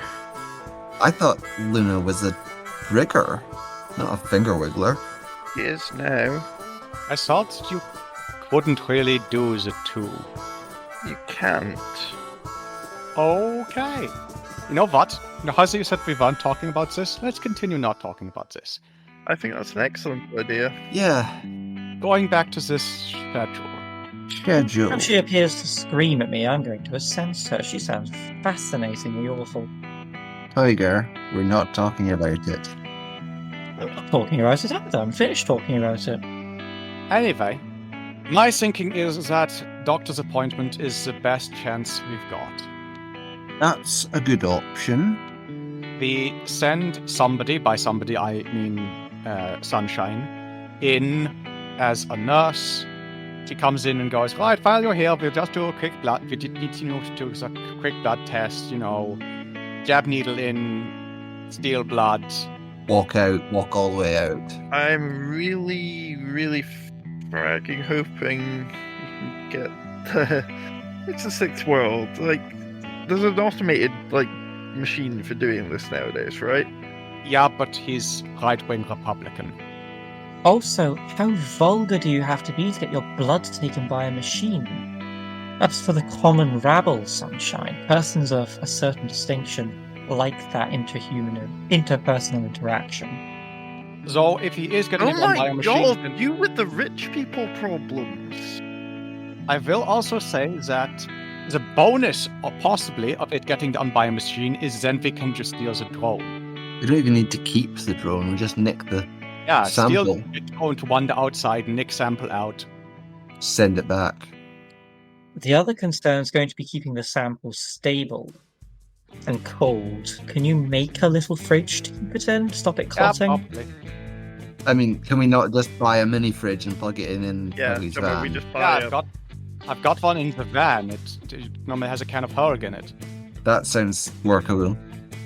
I thought Luna was a trigger, not a finger wiggler. She is now. I thought you couldn't really do the two. You can't. Okay. You know what? As you said we weren't talking about this, let's continue not talking about this. I think that's an excellent idea. Yeah. Going back to this schedule. Schedule. If she appears to scream at me, I'm going to sense her. She sounds fascinatingly awful. Tiger, we're not talking about it. I'm not talking about it either. I'm finished talking about it. Anyway, my thinking is that doctor's appointment is the best chance we've got. That's a good option. We send somebody, by somebody I mean Sunshine, in as a nurse. She comes in and goes, right, while you're here, we'll just do a quick blood. We need to do a quick blood test, jab needle in, steal blood. Walk all the way out. I'm really, really fragging hoping you can get... It's the sixth world. There's an automated, machine for doing this nowadays, right? Yeah, but he's right-wing Republican. Also, how vulgar do you have to be to get your blood taken by a machine? That's for the common rabble, Sunshine. Persons of a certain distinction like that interpersonal interaction. So, if he is getting it done by a machine... Oh my god, you with the rich people problems. I will also say that the bonus, or possibly, of it getting done by a machine is then we can just steal the drone. We don't even need to keep the drone. We just nick the Yeah, sample. steal the drone to wander outside, nick sample out. Send it back. The other concern is going to be keeping the sample stable and cold. Can you make a little fridge to keep it in? Stop it Yeah, clotting? probably. I mean, can we not just buy a mini fridge and plug it in Yeah, Puggy's so we van? just Yeah, buy I've got one in the van. It normally has a can of Hurg in it. That sounds workable.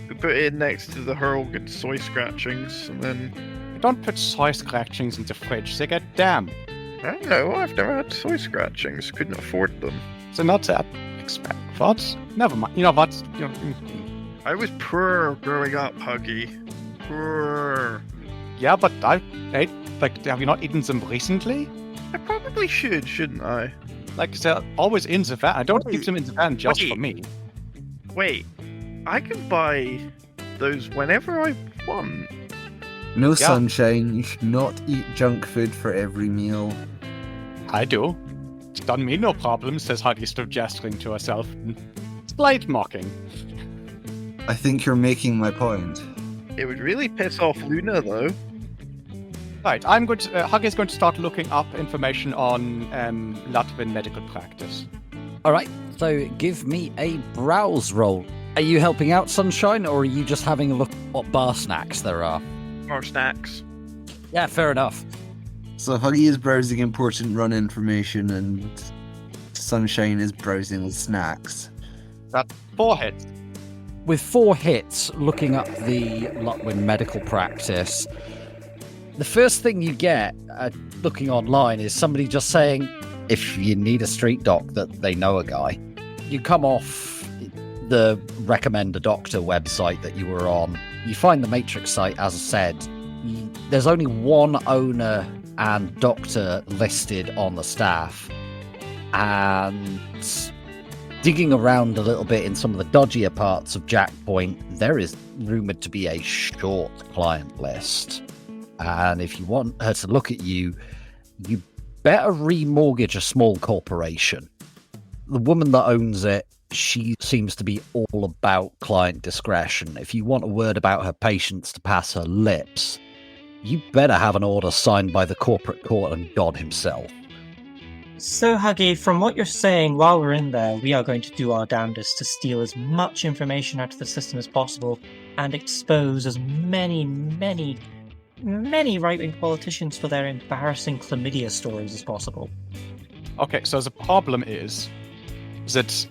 we put it in next to the Hurl and soy scratchings, and then Don't put soy scratchings in the fridge. They get damp. I don't know. I've never had soy scratchings. Couldn't afford them. They're not that expensive. What? Never mind. You know what? I was poor growing up, Huggy. Poor. Yeah, but I ate, have you not eaten them recently? I probably should, shouldn't I? Like, they're always in the van. I don't keep them in the van just for Wait. me. Wait, I can buy those whenever I want. No sunshine. You should not eat junk food for every meal. I do. It's done me no problem, says Huggy, still gesturing to herself. Slight mocking. I think you're making my point. It would really piss off Luna, though. Right, I'm going to. Huggy's going to start looking up information on Latvian medical practice. All right, so give me a browse roll. Are you helping out, Sunshine, or are you just having a look at what bar snacks there are? Or snacks. Yeah, fair enough. So Huggy is browsing important run information and Sunshine is browsing the snacks. That's 4 hits. With 4 hits, looking up the Latvian medical practice, the first thing you get looking online is somebody just saying, if you need a street doc, that they know a guy. You come off the recommend a doctor website that you were on. You find the Matrix site, as I said. There's only one owner and doctor listed on the staff. And digging around a little bit in some of the dodgier parts of Jack Point, there is rumoured to be a short client list. And if you want her to look at you, you better remortgage a small corporation. The woman that owns it, she seems to be all about client discretion. If you want a word about her patients to pass her lips, you better have an order signed by the corporate court and God himself. So, Huggy, from what you're saying, while we're in there, we are going to do our damnedest to steal as much information out of the system as possible and expose as many right-wing politicians for their embarrassing chlamydia stories as possible. Okay, so the problem is that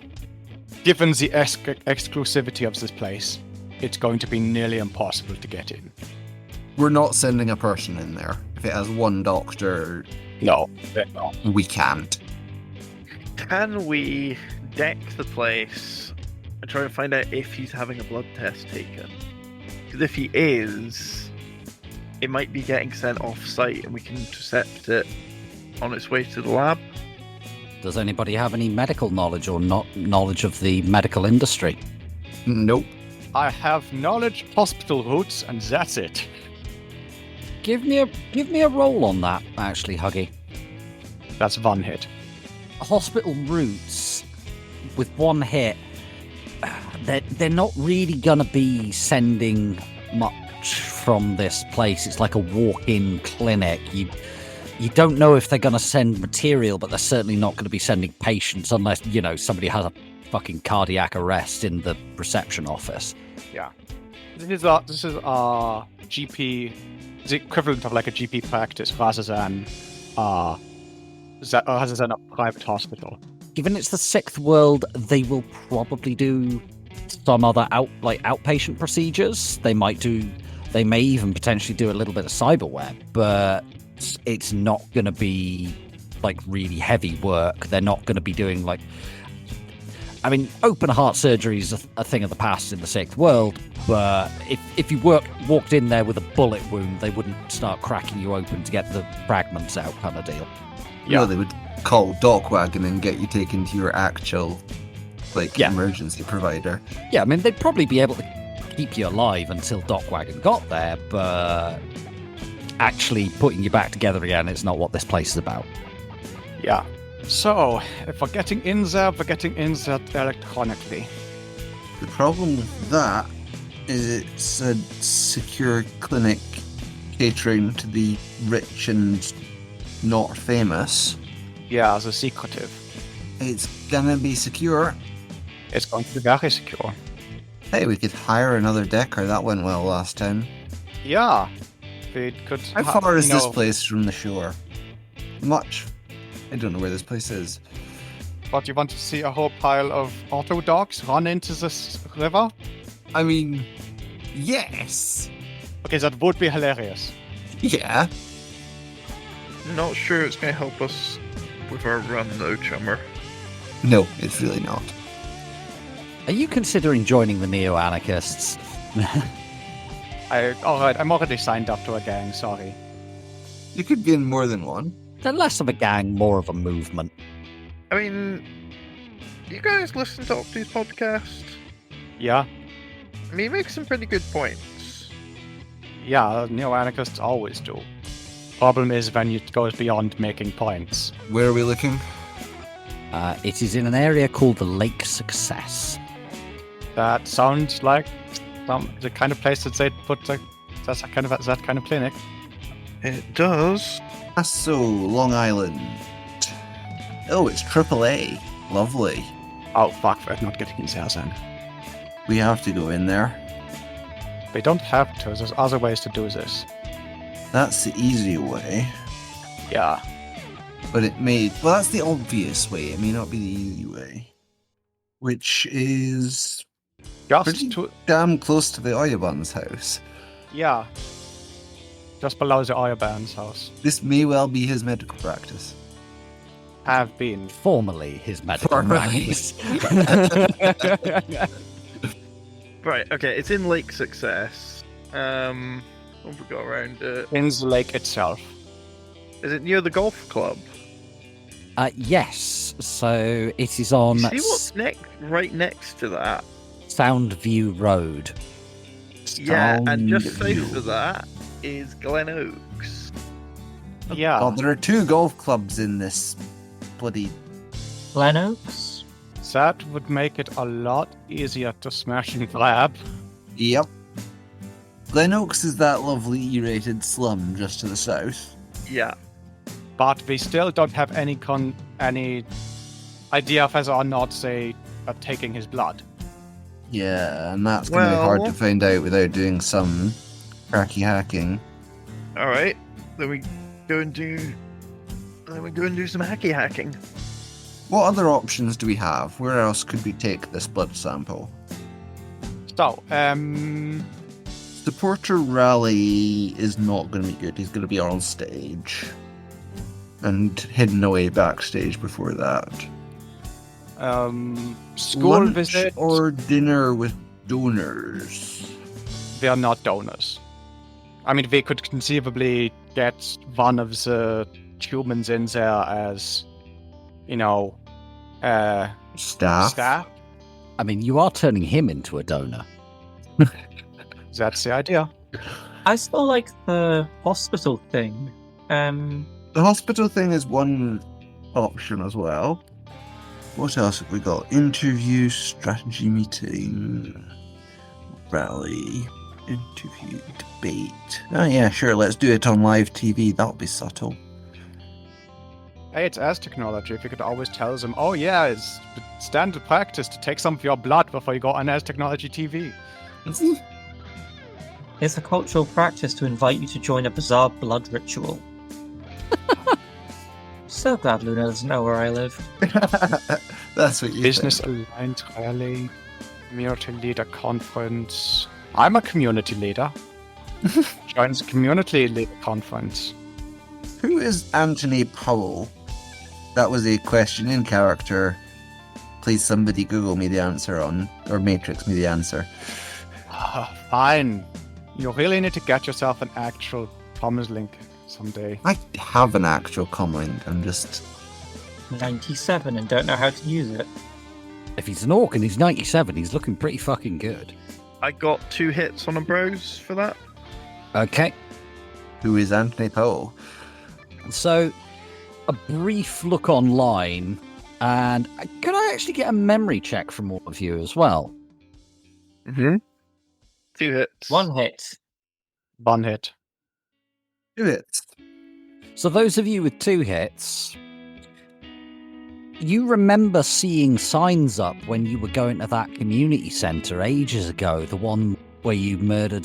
given the exclusivity of this place, it's going to be nearly impossible to get in. We're not sending a person in there. If it has one doctor, No. we can't. Can we deck the place and try to find out if he's having a blood test taken? Because if he is, it might be getting sent off-site and we can intercept it on its way to the lab. Does anybody have any medical knowledge or not knowledge of the medical industry? Nope. I have knowledge hospital routes, and that's it. Give me a roll on that, actually, Huggy. That's 1 hit. Hospital routes with 1 hit, they're not really gonna be sending much from this place. It's like a walk-in clinic. You don't know if they're gonna send material, but they're certainly not gonna be sending patients unless, somebody has a fucking cardiac arrest in the reception office. Yeah. This is our GP, the equivalent of like a GP practice rather than a private hospital. Given it's the 6th world, they will probably do some other outpatient procedures. They may even potentially do a little bit of cyberweb, but it's not going to be like really heavy work. They're not going to be doing open heart surgery is a thing of the past in the 6th world, but if you walked in there with a bullet wound, they wouldn't start cracking you open to get the fragments out kind of deal. Yeah. No, they would call Dockwagon and get you taken to your actual emergency provider. Yeah, they'd probably be able to keep you alive until Dockwagon got there, but actually putting you back together again is not what this place is about. Yeah. So, if we're getting in there electronically. The problem with that is it's a secure clinic catering to the rich and not famous. Yeah, the secretive. It's gonna be secure. It's going to be very secure. Hey, we could hire another decker. That went well last time. Yeah. We could. How far is this place from the shore? Much. I don't know where this place is. But you want to see a whole pile of auto dogs run into this river? I mean, yes. Okay, that would be hilarious. Yeah. Not sure it's going to help us with our run, though, Chummer. No, it's really not. Are you considering joining the neo-anarchists? Alright, I'm already signed up to a gang, sorry. You could be in more than one. They're less of a gang, more of a movement. I mean, you guys listen to Octu's podcast? Yeah? I mean, he makes some pretty good points. Yeah, neo-anarchists always do. Problem is when it goes beyond making points. Where are we looking? It is in an area called the Lake Success. That sounds like the kind of place that they'd put that kind of clinic. It does. So, Long Island. Oh, it's AAA. Lovely. Oh fuck, we're not getting in there then. We have to go in there. We don't have to, there's other ways to do this. That's the easy way. Yeah. But it may... Well, that's the obvious way. It may not be the easy way. Which is... pretty damn close to the Oyaban's house. Yeah. Just below the Oyaban's house. This may well be his medical practice. Have been. Formerly his medical practice. Right, okay, it's in Lake Success. What have we got around it? In the lake itself. Is it near the golf club? Yes, so it is on See what's right next to that? Soundview Road. Yeah, and just south of that is Glen Oaks. Yeah. Oh, there are two golf clubs in this bloody... Glen Oaks? That would make it a lot easier to smash and grab. Yep. Glen Oaks is that lovely E-rated slum just to the south. Yeah. But we still don't have any idea of whether or not they are taking his blood. Yeah, and that's going to be hard to find out without doing some cracky hacking. Alright, then we go and do some hacky hacking. What other options do we have? Where else could we take this blood sample? So, Supporter Rally is not going to be good. He's going to be on stage. And hidden away backstage before that. School Lunch visit or dinner with donors? They are not donors. I mean, they could conceivably get one of the humans in there as, Staff? I mean, you are turning him into a donor. That's the idea. I still like the hospital thing. The hospital thing is one option as well. What else have we got? Interview, strategy meeting, rally, interview, debate. Oh yeah, sure, let's do it on live TV. That'll be subtle. Hey, it's as technology. If you could always tell them, oh yeah, it's standard practice to take some of your blood before you go on as technology TV. It's a cultural practice to invite you to join a bizarre blood ritual. So glad Luna doesn't know where I live. That's what you Business think. Alliance Rally, Community Leader Conference. I'm a community leader. Joins Community Leader Conference. Who is Anthony Powell? That was a question in character. Please somebody Google me the answer or Matrix me the answer. Fine. You really need to get yourself an actual Thomas link someday. I have an actual comlink, I'm just... 97 and don't know how to use it. If he's an orc and he's 97, he's looking pretty fucking good. I got 2 hits on a browse for that. Okay. Who is Anthony Powell? So, a brief look online, and could I actually get a memory check from all of you as well? Mm-hmm. 2 hits. 1 hit. 1 hit. 2 hits. So those of you with 2 hits, you remember seeing signs up when you were going to that community centre ages ago, the one where you murdered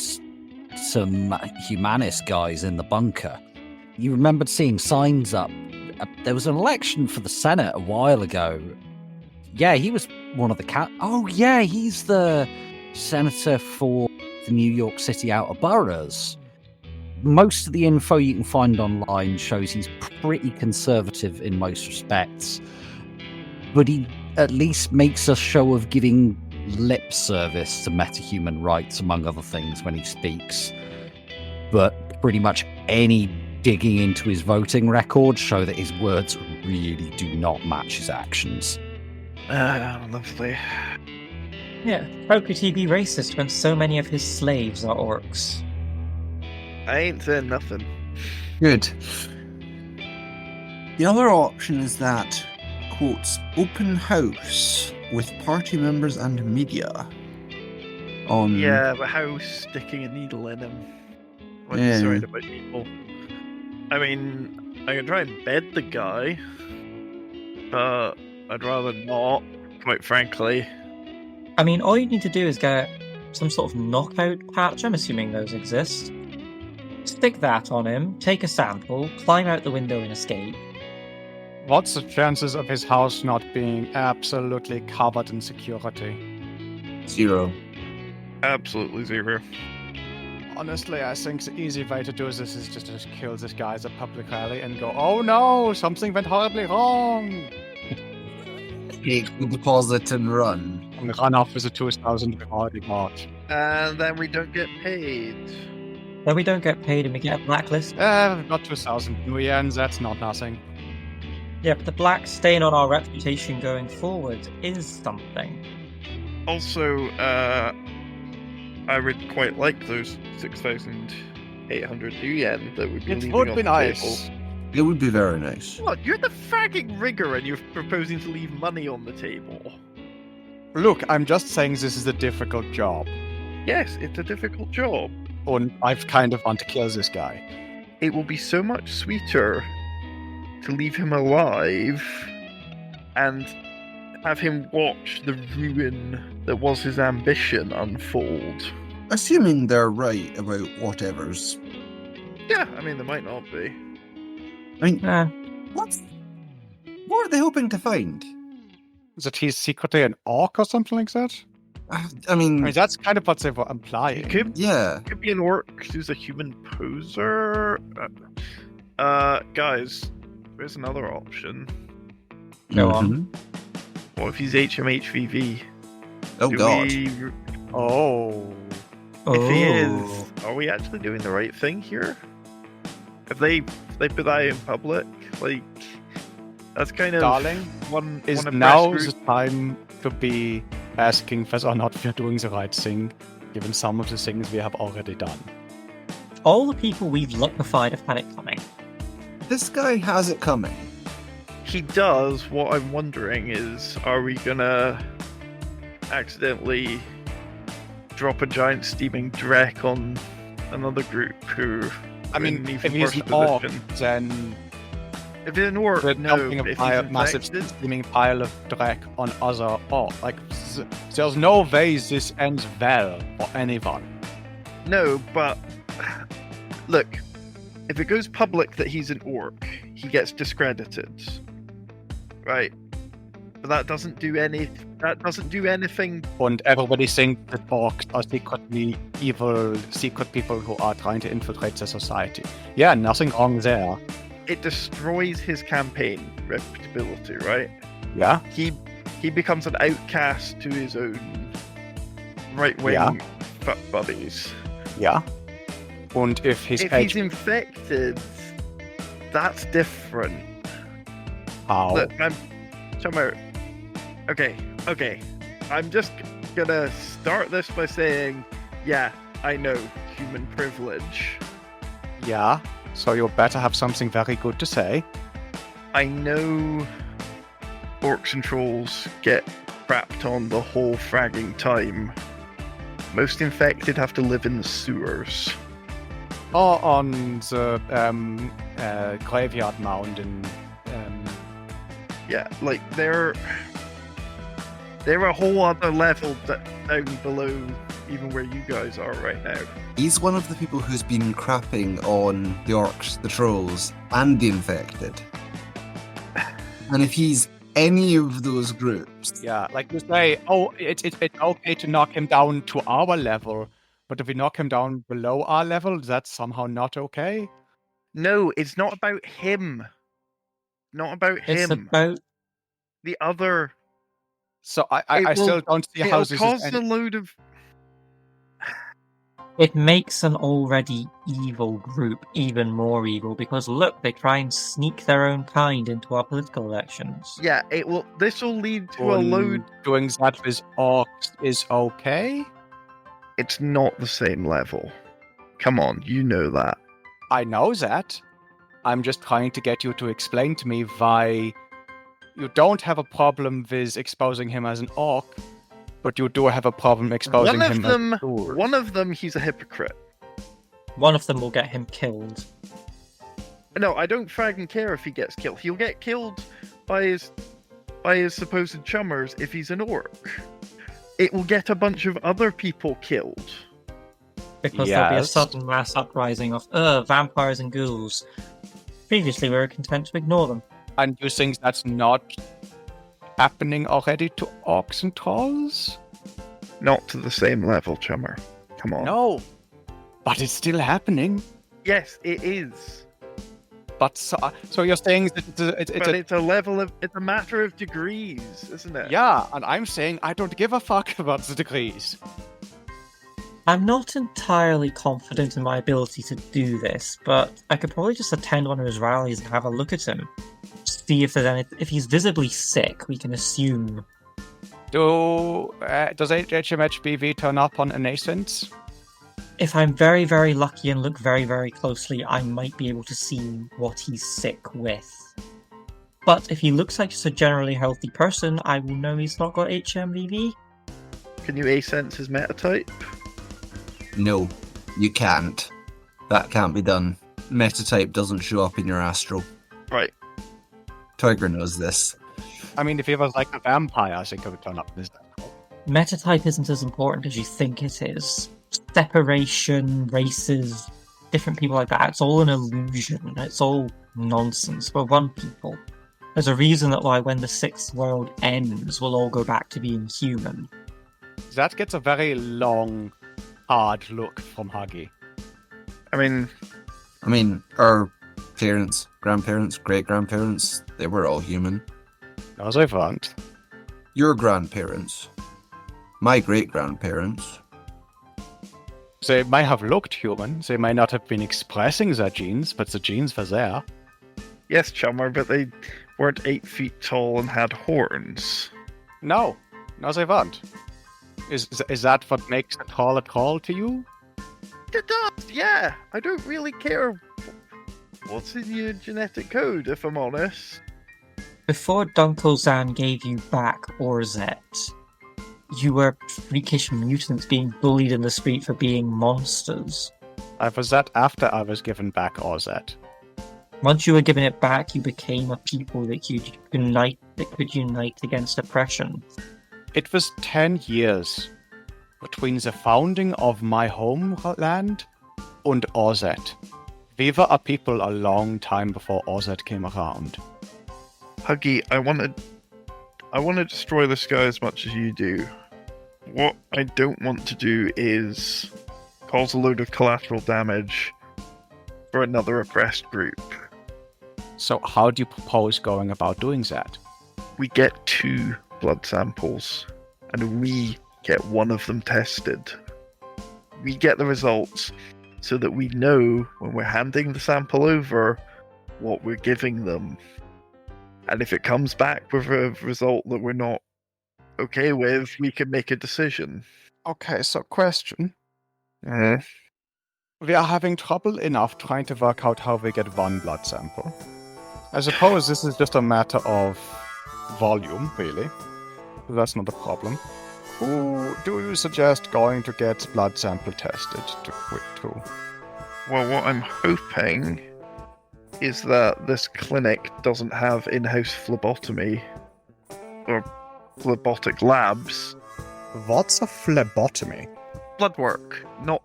some humanist guys in the bunker. You remembered seeing signs up. There was an election for the Senate a while ago. Yeah, he was one of the Oh, yeah, he's the senator for the New York City outer boroughs. Most of the info you can find online shows he's pretty conservative in most respects, but he at least makes a show of giving lip service to metahuman rights, among other things, when he speaks. But pretty much any digging into his voting record show that his words really do not match his actions. Lovely. Yeah, how could he be racist when so many of his slaves are orcs? I ain't saying nothing. Good. The other option is that, quotes, open house with party members and media. Yeah, but how sticking a needle in him when he's worried about people? I mean, I can try and bed the guy, but I'd rather not, quite frankly. I mean, all you need to do is get some sort of knockout patch, I'm assuming those exist. Stick that on him, take a sample, climb out the window and escape. What's the chances of his house not being absolutely covered in security? 0. Absolutely 0. Honestly, I think the easy way to do this is just to kill this guy at a public rally and go, oh no, something went horribly wrong! Take the deposit and run. And run off with a 2,000 already march. And then we don't get paid. Then we don't get paid and we get a blacklist. Not 2,000 new yen, that's not nothing. Yeah, but the black stain on our reputation going forward is something. Also, I would quite like those 6,800 new yen that would be It leaving would on be the nice. table. It would be very nice. What? You're the fragging rigger and you're proposing to leave money on the table. Look, I'm just saying this is a difficult job. Yes, it's a difficult job. And I kind of want to kill this guy. It will be so much sweeter to leave him alive and have him watch the ruin that was his ambition unfold. Assuming they're right about whatever's. Yeah, I mean, they might not be. I mean, what are they hoping to find? That he's secretly an orc or something like that? I mean, that's kind of what they were implying. It could be an orc who's a human poser. Guys, there's another option. Go on. What if he's HMHVV? Oh, God. If he is, are we actually doing the right thing here? If they put that in public, like, that's kind of... Darling, is now the time to be asking whether or not we're doing the right thing, given some of the things we have already done. All the people we've liquefied have had it coming. This guy has it coming. He does. What I'm wondering is, are we gonna accidentally drop a giant steaming drek on another group who... I mean, if he's an orc, then... If he's an orc, we're no. dumping If a he's massive infected, steaming pile of drek on other orcs. Like, there's no way this ends well for anyone. no, but... Look, if it goes public that he's an orc, he gets discredited. Right? But that doesn't do anything. And everybody thinks that orcs are secretly evil, secret people who are trying to infiltrate the society. Yeah, nothing wrong there. It destroys his campaign reputability, right? Yeah? He becomes an outcast to his own right-wing fuck buddies. Yeah. And if he's infected, that's different. How? Look, I'm talking about... Okay. I'm just gonna start this by saying, yeah, I know, human privilege. Yeah, so you better have something very good to say. I know orcs and trolls get crapped on the whole fragging time. Most infected have to live in the sewers. Or on the graveyard mound in... Yeah, like they're a whole other level down below even where you guys are right now. He's one of the people who's been crapping on the orcs, the trolls, and the infected. And if he's any of those groups... Yeah, like you say, oh, it's okay to knock him down to our level, but if we knock him down below our level, that's somehow not okay? No, it's not about him. Not about him. It's about... The other... So I still don't see how this cause is... a load of... It makes an already evil group even more evil, because look, they try and sneak their own kind into our political elections. Yeah, this will lead to a load... Doing that with orcs is okay? It's not the same level. Come on, you know that. I know that. I'm just trying to get you to explain to me why you don't have a problem with exposing him as an orc, but you do have a problem exposing him as a tool. One of them, he's a hypocrite. One of them will get him killed. No, I don't fragging care if he gets killed. He'll get killed by his supposed chummers if he's an orc. It will get a bunch of other people killed. Because there'll be a sudden mass uprising of, vampires and ghouls. Previously, we were content to ignore them. And you think that's not happening already to orcs and trolls? Not to the same level, chummer. Come on. No, but it's still happening. Yes, it is. But so you're saying that it's a matter of degrees, isn't it? Yeah, and I'm saying I don't give a fuck about the degrees. I'm not entirely confident in my ability to do this, but I could probably just attend one of his rallies and have a look at him. See if there's if he's visibly sick, we can assume. Does HMHBV turn up on a nascent? If I'm very, very lucky and look very, very closely, I might be able to see what he's sick with. But if he looks like just a generally healthy person, I will know he's not got HMVV. Can you A-sense his metatype? No, you can't. That can't be done. Metatype doesn't show up in your astral. Right. Tiger knows this. I mean, if he was like a vampire, I think it would turn up this. Metatype isn't as important as you think it is. Separation, races, different people like that, it's all an illusion. It's all nonsense. We're one people. There's a reason that why when the Sixth World ends, we'll all go back to being human. That gets a very long, hard look from Huggy. I mean, our parents, grandparents, great-grandparents, they were all human. No, they weren't. Your grandparents. My great-grandparents. They might have looked human. They might not have been expressing their genes, but the genes were there. Yes, Chummer, but they weren't 8 feet tall and had horns. No, they weren't. Is that what makes a troll to you? It does, yeah. I don't really care what's in your genetic code, if I'm honest. Before Dunkelzan gave you back Orzet, you were freakish mutants being bullied in the street for being monsters. Was that after I was given back Orzet? Once you were given it back, you became a people that could unite against oppression. It was 10 years between the founding of my homeland and Orzet. We were a people a long time before Orzet came around. Huggy, I want to destroy this guy as much as you do. What I don't want to do is cause a load of collateral damage for another oppressed group. So how do you propose going about doing that? We get 2 blood samples, and we get one of them tested. We get the results so that we know when we're handing the sample over what we're giving them. And if it comes back with a result that we're not okay with, we can make a decision. Okay, so question. We are having trouble enough trying to work out how we get 1 blood sample. I suppose this is just a matter of volume, really. That's not a problem. Who do you suggest going to get blood sample tested to? Well, what I'm hoping is that this clinic doesn't have in-house phlebotomy or phlebotic labs. What's a phlebotomy? Blood work, not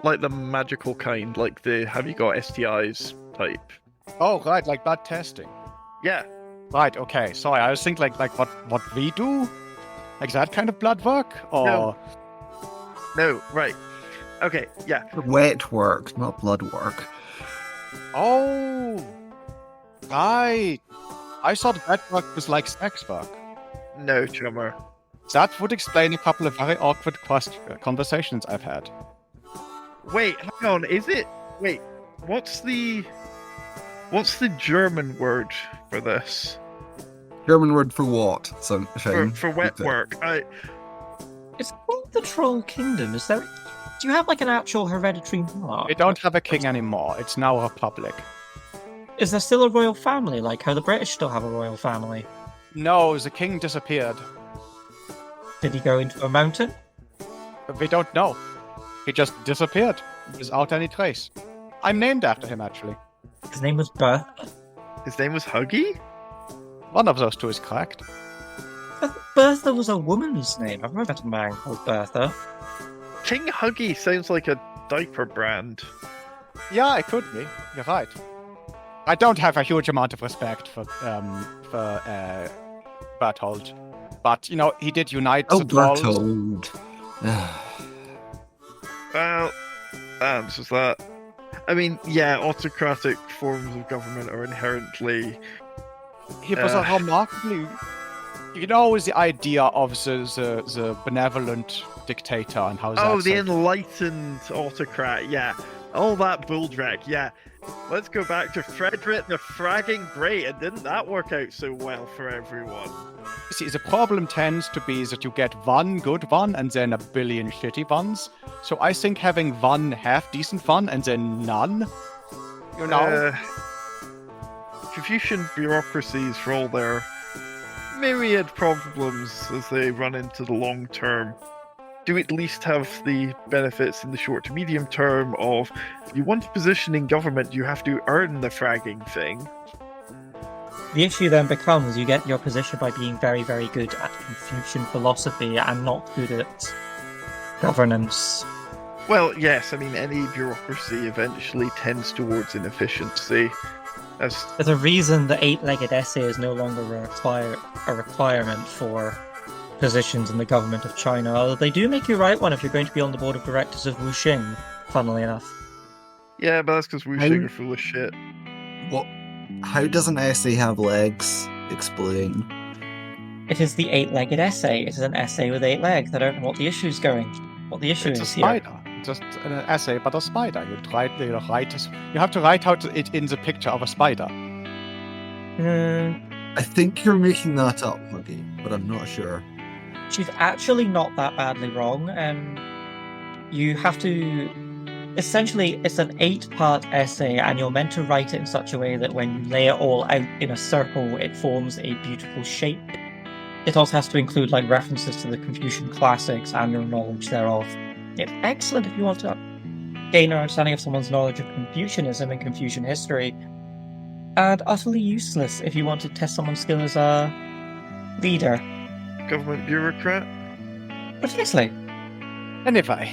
like the magical kind, like the have you got STIs type. Oh, right, like blood testing. Yeah. Right, okay. Sorry, I was thinking like what we do? Like that kind of blood work? Or... No, right. Okay, yeah. Wet work, not blood work. Oh, right. I thought wet work was like sex work. No, Chummer. That would explain a couple of very awkward conversations I've had. Wait, hang on, is it? Wait, what's the German word for this? German word for what? So, For wet work. It's called the Troll Kingdom. Is there? Do you have like an actual hereditary monarch? We don't have a king anymore. It's now a republic. Is there still a royal family, like how the British still have a royal family? No, the king disappeared. Did he go into a mountain? We don't know. He just disappeared without any trace. I'm named after him, actually. His name was Bertha. His name was Huggy? One of those two is correct. I thought Bertha was a woman's name. I've never met a man called Bertha. King Huggy sounds like a diaper brand. Yeah, it could be. You're right. I don't have a huge amount of respect for Berthold. But, you know, he did unite the trolls. Berthold. Well, answers that. I mean, yeah, autocratic forms of government are inherently... He was a remarkably... You know, the idea of the benevolent dictator and how Oh, the enlightened autocrat, yeah. All that bulldrek, yeah. Let's go back to Frederick the Fragging Great, and didn't that work out so well for everyone? See, the problem tends to be that you get one good one and then a billion shitty ones. So I think having one half-decent one and then none, you know... Confucian bureaucracies, for all their myriad problems as they run into the long term, do at least have the benefits in the short to medium term of, if you want a position in government, you have to earn the fragging thing. The issue then becomes you get your position by being very, very good at Confucian philosophy and not good at governance. Well, yes, I mean, any bureaucracy eventually tends towards inefficiency. There's a reason the eight-legged essay is no longer a requirement for positions in the government of China, although they do make you write one if you're going to be on the board of directors of Wuxing, funnily enough. Yeah, but that's because Wuxing are full of shit. What? How does an essay have legs? Explain. It is the eight-legged essay. It is an essay with 8 legs. I don't know what the issue is here. It's a spider. Just an essay, but a spider. You have to write out it in the picture of a spider. I think you're making that up, Huggy, but I'm not sure. She's actually not that badly wrong. You have to... Essentially, it's an 8-part essay, and you're meant to write it in such a way that when you lay it all out in a circle, it forms a beautiful shape. It also has to include like references to the Confucian classics and your knowledge thereof. It's excellent if you want to gain an understanding of someone's knowledge of Confucianism and Confucian history, and utterly useless if you want to test someone's skill as a leader. Government bureaucrat? Precisely. Anyway,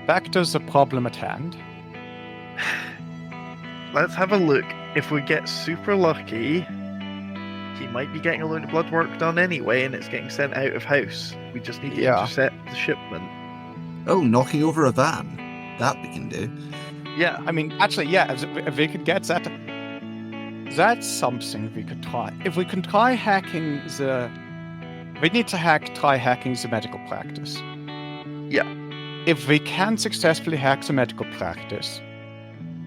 back to the problem at hand. Let's have a look. If we get super lucky, he might be getting a load of blood work done anyway, and it's getting sent out of house. We just need to intercept the shipment. Oh, knocking over a van. That we can do. Yeah. I mean, actually, yeah, if we could get that... That's something we could try. If we can try hacking the... We need to try hacking the medical practice. Yeah. If we can successfully hack the medical practice,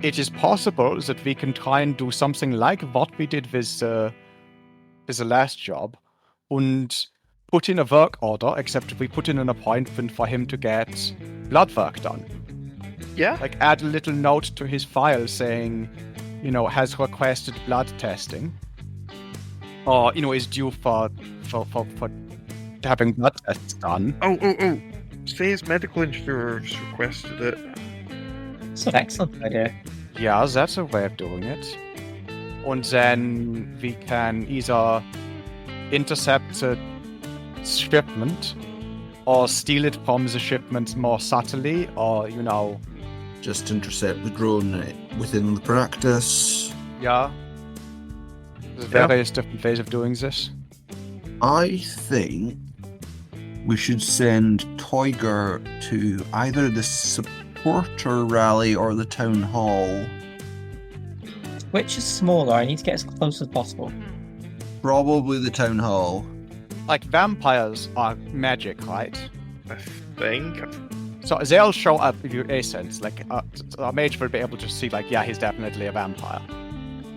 it is possible that we can try and do something like what we did with the last job, and put in a work order, except we put in an appointment for him to get blood work done. Yeah. Like add a little note to his file saying, has requested blood testing, or is due for having blood tests done. Oh! Say his medical insurers requested it. It's an excellent idea. Yeah, that's a way of doing it. And then we can either intercept the shipment or steal it from the shipment more subtly, or Just intercept the drone within the practice. yeah. There's various different ways of doing this. I think we should send Toiger to either the supporter rally or the town hall. Which is smaller? I need to get as close as possible. Probably the town hall. Like, vampires are magic, right? I think. So they'll show up if you A-sense. Like, a mage will be able to see, like, yeah, he's definitely a vampire.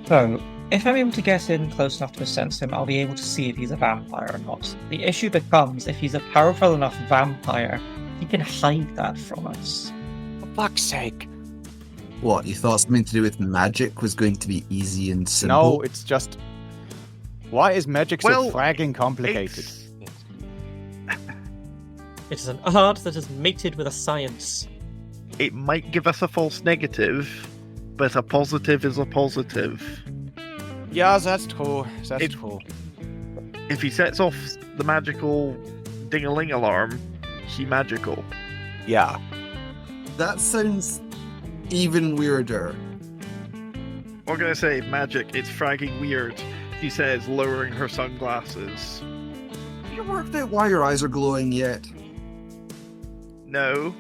So, if I'm able to get in close enough to sense him, I'll be able to see if he's a vampire or not. The issue becomes, if he's a powerful enough vampire, he can hide that from us. For fuck's sake. What, you thought something to do with magic was going to be easy and simple? No, it's just... Why is magic so fragging complicated? It is an art that is mated with a science. It might give us a false negative, but a positive is a positive. Yeah, that's true. That's true. If he sets off the magical ding-a-ling alarm, he magical. Yeah. That sounds even weirder. What can I say? Magic, it's fragging weird. He says, lowering her sunglasses. Have you worked out why your eyes are glowing yet? No.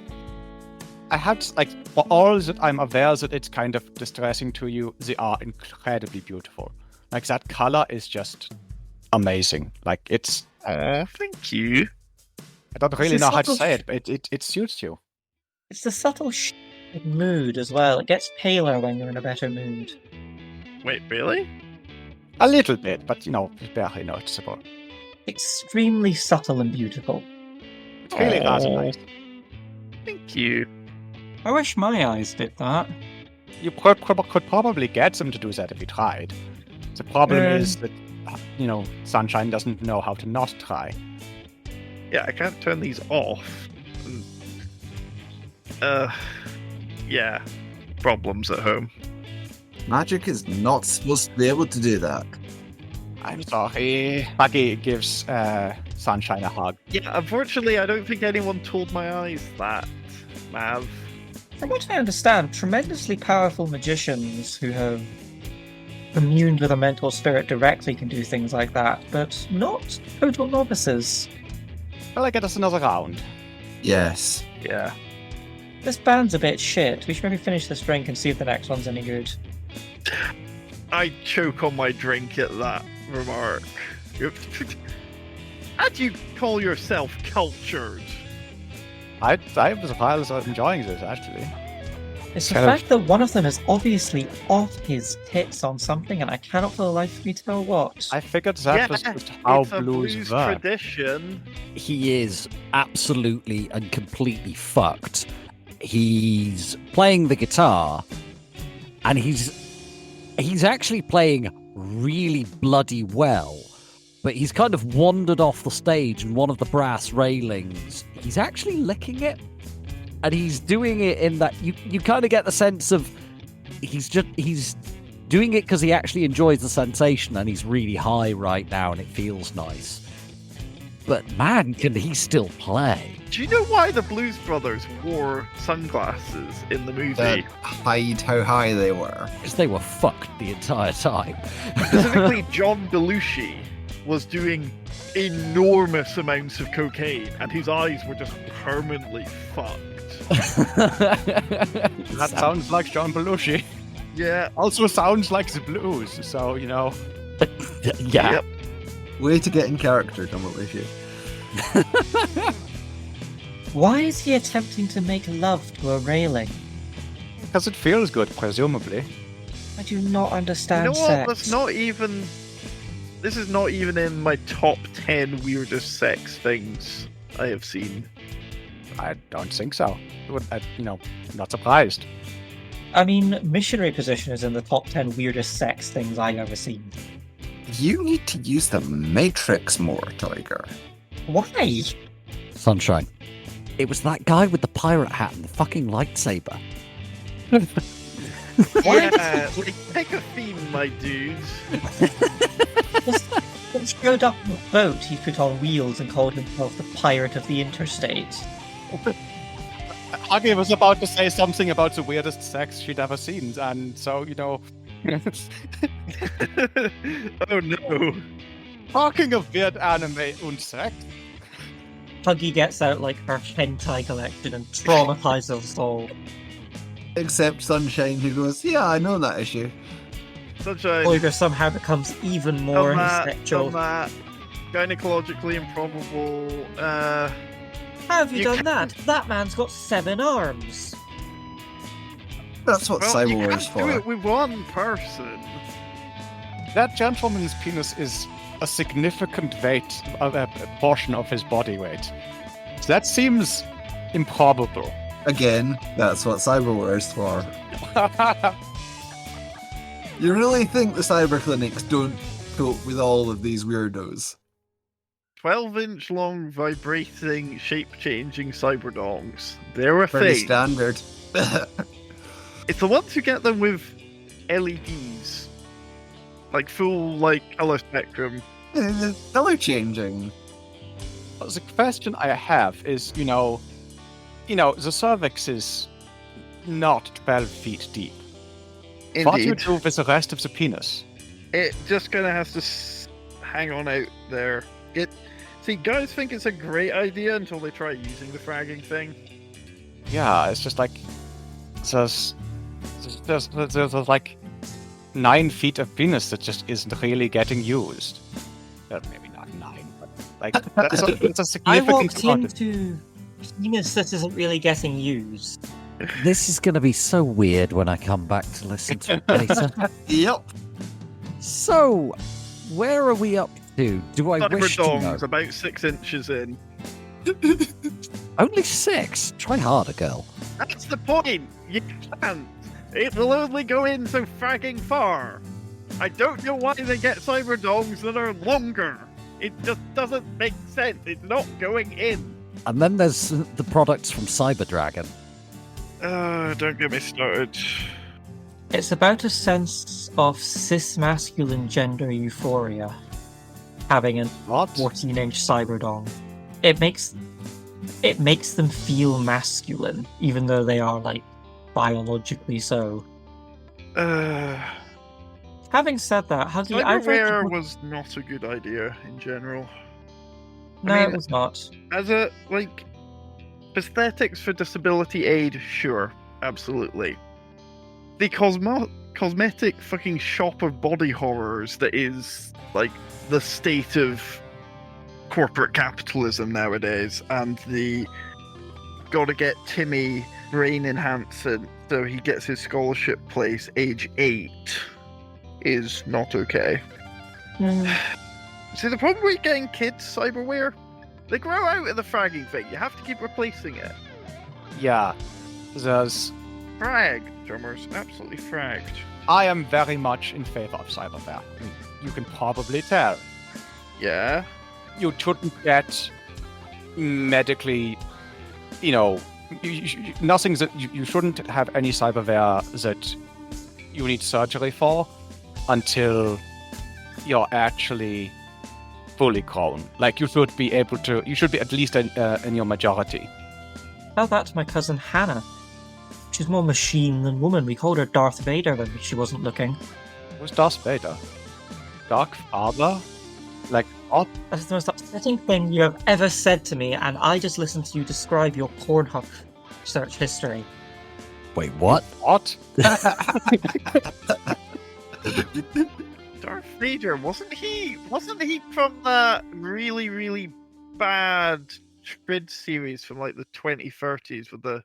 I had, like, for all that I'm aware that it's kind of distressing to you, they are incredibly beautiful. Like, that color is just amazing. Like, it's... Oh, thank you. I don't really know how to say it, but it suits you. It's the subtle mood as well. It gets paler when you're in a better mood. Wait, really? A little bit, but, very noticeable. Extremely subtle and beautiful. It's really rather nice. Thank you. I wish my eyes did that. You could probably get them to do that if you tried. The problem is that, Sunshine doesn't know how to not try. Yeah, I can't turn these off. Yeah. Problems at home. Magic is not supposed to be able to do that. I'm sorry. Buggy gives Sunshine a hug. Yeah, unfortunately, I don't think anyone told my eyes that, Mav. From what I understand, tremendously powerful magicians who have communed with a mental spirit directly can do things like that, but not total novices. Well, I get us another round. Yes. Yeah. This band's a bit shit. We should maybe finish this drink and see if the next one's any good. I choke on my drink at that remark. How do you call yourself cultured? I was enjoying this, actually. It's the fact that one of them is obviously off his tits on something, and I cannot for the life of me tell what. I figured that was just how it's a blues work. tradition. He is absolutely and completely fucked. He's playing the guitar, and he's actually playing really bloody well, but he's kind of wandered off the stage, and one of the brass railings, he's actually licking it, and he's doing it in that you kind of get the sense of he's doing it because he actually enjoys the sensation, and he's really high right now, and it feels nice. But man, can he still play? Do you know why the Blues Brothers wore sunglasses in the movie? That hide how high they were. Because they were fucked the entire time. Specifically, John Belushi was doing enormous amounts of cocaine, and his eyes were just permanently fucked. That sounds like John Belushi. Yeah. Also sounds like the blues, so, Yeah. Yep. Way to get in character, John Belushi. Why is he attempting to make love to a railing? because it feels good, presumably. I do not understand You know what? sex. That's not even. This is not even in my top 10 weirdest sex things I have seen. I don't think so. Not surprised. I mean, missionary position is in the top 10 weirdest sex things I've ever seen. You need to use the Matrix more, Tiger. Why? Sunshine. It was that guy with the pirate hat and the fucking lightsaber. Yeah, like, pick a theme, my dudes. He showed up on a boat he put on wheels and called himself the Pirate of the Interstate. Huggy was about to say something about the weirdest sex she'd ever seen, and so, you know... Oh no. Talking of weird anime and sex... Huggy gets out like her hentai collection and traumatizes us all. Except Sunshine, who goes, yeah, I know that issue. Sunshine. Oliver somehow becomes even more sexual. Gynecologically improbable. How have you done that? That man's got 7 arms. That's what Well, you Cyber can't is do for. it with one person. That gentleman's penis is a significant weight, a portion of his body weight. That seems improbable. Again, that's what Cyberware is for. You really think the cyber clinics don't cope with all of these weirdos? 12-inch long, vibrating, shape-changing cyberdongs. They're a Pretty thing. standard. It's the ones who get them with LEDs. Like full, color spectrum. Color changing. The question I have is, the cervix is not 12 feet deep. What do you Indeed. do with the rest of the penis? It just kind of has to hang on out there. See, guys think it's a great idea until they try using the fragging thing. Yeah, it's just like there's like 9 feet of penis that just isn't really getting used. Maybe not 9, but like that's a significant I walked part. into penis that isn't really getting used. This is going to be so weird when I come back to listen to it later. Yep. So, where are we up to? Do I wish to know? Cyberdongs about 6 inches in. Only 6? Try harder, girl. That's the point! You can't! It will only go in so fragging far! I don't know why they get cyberdongs that are longer! It just doesn't make sense, it's not going in! And then there's the products from Cyber Dragon. Don't get me started. It's about a sense of cis-masculine gender euphoria, having a What? 14-inch cyberdong. It makes them feel masculine, even though they are, biologically so. Having said that, Huggy, I've read Cyberware the book- was not a good idea in general. No, I it mean- was not. As a, prosthetics for disability aid, sure, absolutely. The cosmetic fucking shop of body horrors that is, the state of corporate capitalism nowadays, and the gotta get Timmy brain enhancement so he gets his scholarship place age 8 is not okay. See, the problem with getting kids cyberware, they grow out of the fragging thing. You have to keep replacing it. Yeah, there's. Frag, drummers, absolutely fragged. I am very much in favor of cyberware. You can probably tell. Yeah. You shouldn't get medically, nothing that you shouldn't have any cyberware that you need surgery for until you're actually fully grown. You should be able to. You should be at least in your majority. Tell that to my cousin Hannah. She's more machine than woman. We called her Darth Vader when she wasn't looking. Who's Darth Vader? Dark Father? What? That's the most upsetting thing you have ever said to me, and I just listened to you describe your Pornhub search history. Wait, what? What? Darth Vader, wasn't he from the really, really bad Shred series from the 2030s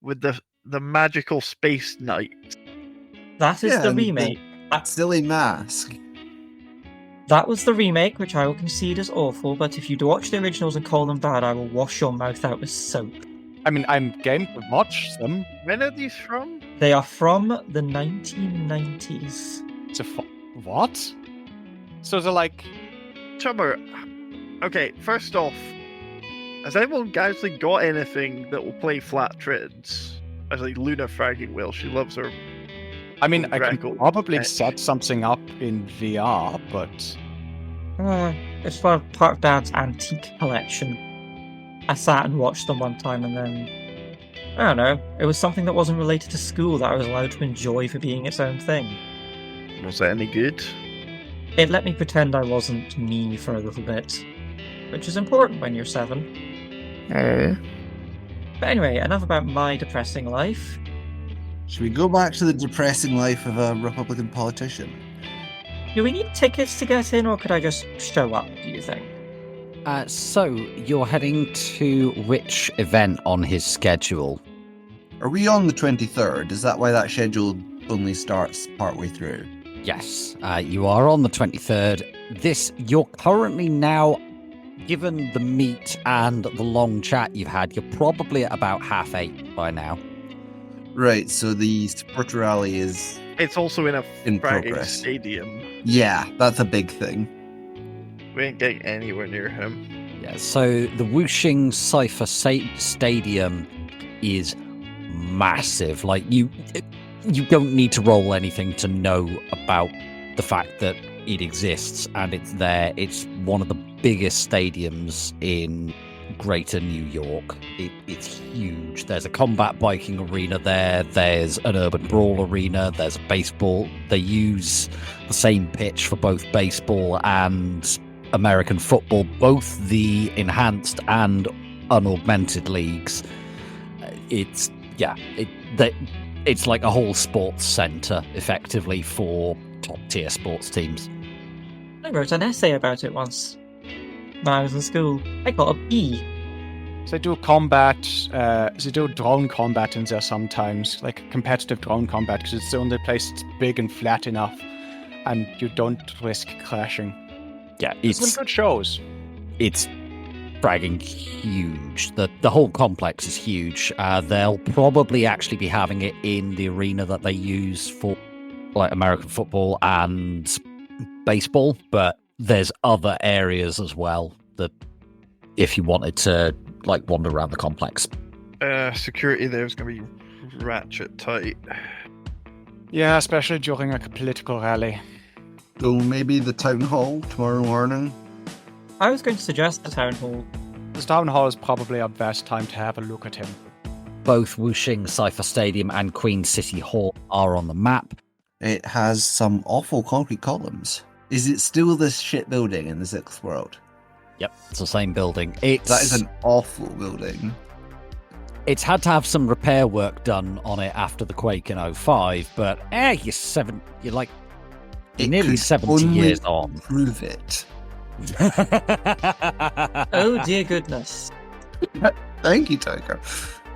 with the magical space knight? That is Yeah, the and remake. Silly mask. That was the remake, which I will concede is awful, but if you watch the originals and call them bad, I will wash your mouth out with soap. I mean, I'm game to watch them. When are these from? They are from the 1990s. It's a what? So they're like... Chummer, okay, first off, has anyone actually got anything that will play flat trids? As like Luna fragging will, she loves her. I mean, I can Crackle. probably set something up in VR, but... It's part of Dad's antique collection. I sat and watched them one time and then... I don't know, it was something that wasn't related to school that I was allowed to enjoy for being its own thing. Was that any good? It let me pretend I wasn't me for a little bit, which is important when you're 7. But anyway, enough about my depressing life. Should we go back to the depressing life of a Republican politician? Do we need tickets to get in, or could I just show up, do you think? So, you're heading to which event on his schedule? Are we on the 23rd? Is that why that schedule only starts partway through? Yes, you are on the 23rd. You're currently now, given the meet and the long chat you've had, you're probably at about 7:30 by now. Right, so the supporter rally is... It's also in a In fragging progress. stadium. Yeah, that's a big thing. We ain't getting anywhere near him. Yeah, so the Wuxing Cypher Stadium is massive. Like, you don't need to roll anything to know about the fact that it exists and it's there. It's one of the biggest stadiums in Greater New York. It's huge. There's a combat biking arena there. There's an urban brawl arena. There's a baseball. They use the same pitch for both baseball and American football, both the enhanced and unaugmented leagues. It's like a whole sports center, effectively, for top-tier sports teams. I wrote an essay about it once. When I was in school. I got a B. They do combat, they do drone combat in there sometimes, like competitive drone combat, because it's the only place that's big and flat enough, and you don't risk crashing. Yeah, It's some good shows. It's fragging huge. The whole complex is huge. They'll probably actually be having it in the arena that they use for like American football and baseball, but there's other areas as well that if you wanted to like wander around the complex. Security there is going to be ratchet tight. Yeah, especially during a political rally. So maybe the town hall tomorrow morning? I was going to suggest the town hall. The town hall is probably our best time to have a look at him. Both Wuxing Cypher Stadium and Queen City Hall are on the map. It has some awful concrete columns. Is it still this shit building in the Sixth World? Yep, it's the same building. That is an awful building. It's had to have some repair work done on it after the quake in 2005, but you're like nearly 70 years on. Prove it. Oh dear goodness. Thank you, Tiger.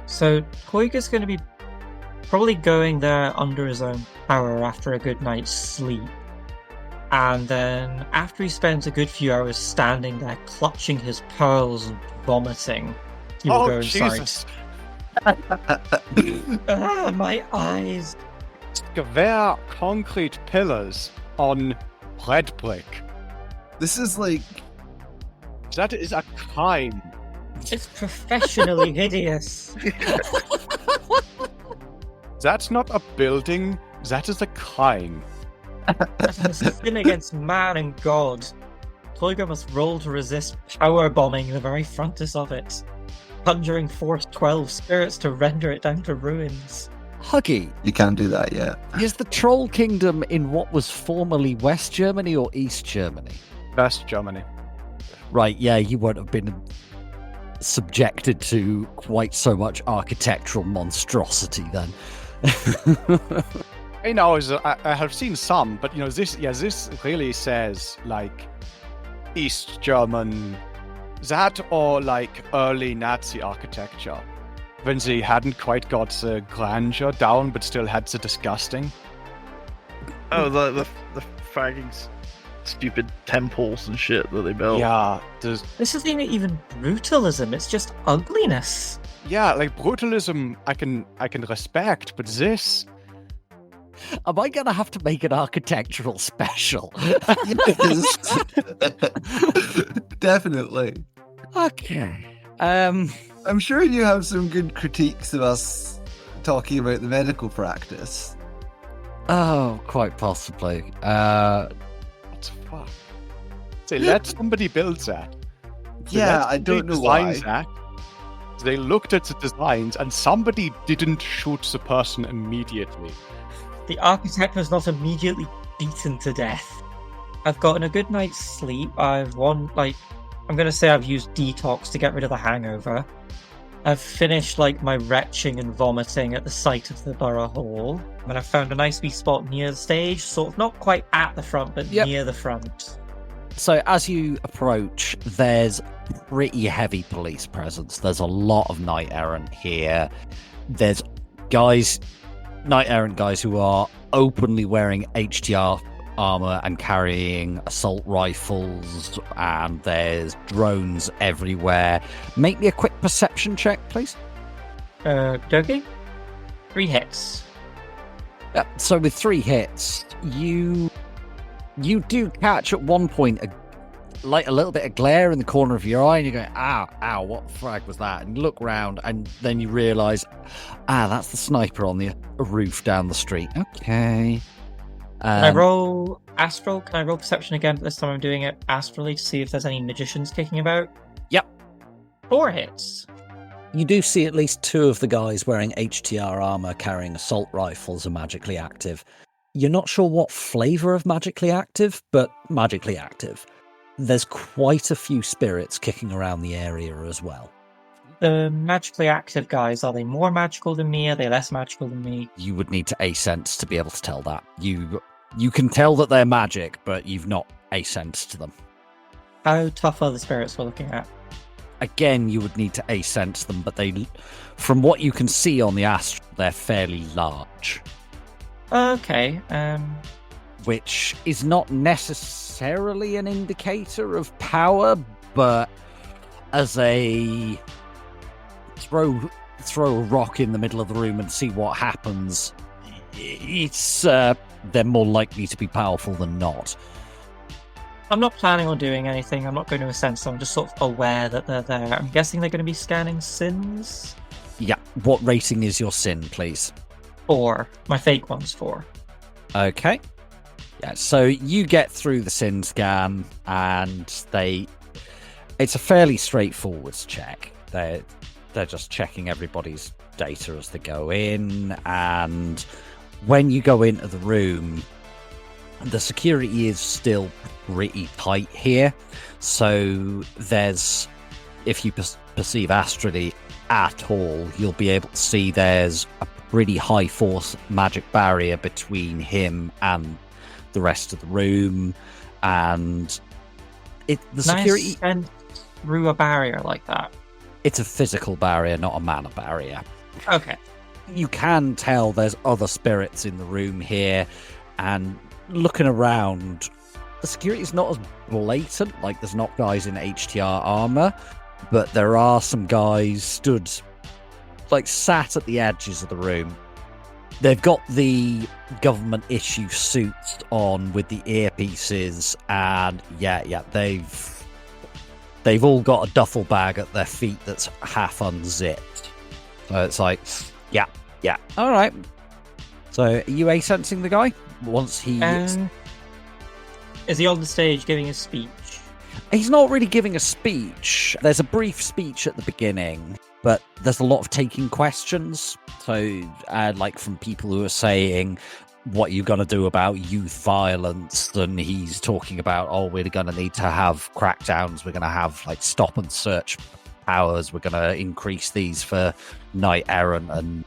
So Koiga's going to be probably going there under his own power after a good night's sleep. And then after he spends a good few hours standing there clutching his pearls and vomiting, he will go inside. Jesus. Ah, my eyes. Square concrete pillars on red brick. This is like... That is a crime. It's professionally hideous. That's not a building, that is a crime. That's a sin against man and God. Koiga must roll to resist power bombing the very frontis of it, conjuring force 12 spirits to render it down to ruins. Huggy, You can't do that yet. is the Troll Kingdom in what was formerly West Germany or East Germany? West Germany. Right, yeah, you won't have been subjected to quite so much architectural monstrosity then. I know, I have seen some, but this really says like East German, that or like early Nazi architecture, when they hadn't quite got the grandeur down, but still had the disgusting. Oh, the fragging stupid temples and shit that they built. Yeah, This isn't even brutalism, it's just ugliness. yeah, like brutalism, I can respect, but this, Am I going to have to make an architectural special? Yes. Definitely. Okay. I'm sure you have some good critiques of us talking about the medical practice. Oh, quite possibly. what the fuck? Say, let somebody build that. Say, Yeah, let I don't somebody know why. design that. They looked at the designs, and somebody didn't shoot the person immediately. The architect was not immediately beaten to death. I've gotten a good night's sleep. I'm gonna say I've used detox to get rid of the hangover. I've finished my retching and vomiting at the site of the borough hall. And I've found a nice wee spot near the stage, sort of not quite at the front, but Yep. near the front. So as you approach, there's pretty heavy police presence. There's a lot of knight errant here. There's knight errant guys who are openly wearing HTR armor and carrying assault rifles, and there's drones everywhere. Make me a quick perception check, please. Doki? 3 hits. So with 3 hits, you do catch at one point a little bit of glare in the corner of your eye, and you're going, ow, what frag was that? And you look round, and then you realise, that's the sniper on the roof down the street. Okay. Can I roll astral? Can I roll perception again, but this time I'm doing it astrally to see if there's any magicians kicking about? Yep. 4 hits. You do see at least 2 of the guys wearing HTR armor carrying assault rifles are magically active. You're not sure what flavour of magically active, but magically active. There's quite a few spirits kicking around the area as well. The magically active guys, are they more magical than me? Are they less magical than me? You would need to A-sense to be able to tell that. You can tell that they're magic, but you've not A-sensed them. How tough are the spirits we're looking at? Again, you would need to A-sense them, but from what you can see on the astral, they're fairly large. Okay, Which is not necessarily an indicator of power, but as a throw a rock in the middle of the room and see what happens, it's they're more likely to be powerful than not. I'm not planning on doing anything. I'm not going to ascend, so I'm just sort of aware that they're there. I'm guessing they're going to be scanning sins? Yeah. What rating is your sin, please? 4. My fake one's 4. Okay. Yeah, so you get through the sin scan, and it's a fairly straightforward check. They're just checking everybody's data as they go in, and when you go into the room, the security is still pretty tight here. So if you perceive astrally at all, you'll be able to see there's a pretty high force magic barrier between him and the rest of the room, and the security and through a barrier like that. It's a physical barrier, not a mana barrier. Okay. You can tell there's other spirits in the room here, and looking around, the security is not as blatant. Like, there's not guys in HTR armor, but there are some guys sat at the edges of the room. They've got the government issue suits on with the earpieces, and they've all got a duffel bag at their feet that's half unzipped. So it's like, yeah, all right. So are you A-sensing the guy? Once he... is he on the stage giving a speech? He's not really giving a speech. There's a brief speech at the beginning, but there's a lot of taking questions. So, from people who are saying, what are you going to do about youth violence? And he's talking about, we're going to need to have crackdowns. We're going to have, stop and search powers. We're going to increase these for knight errant and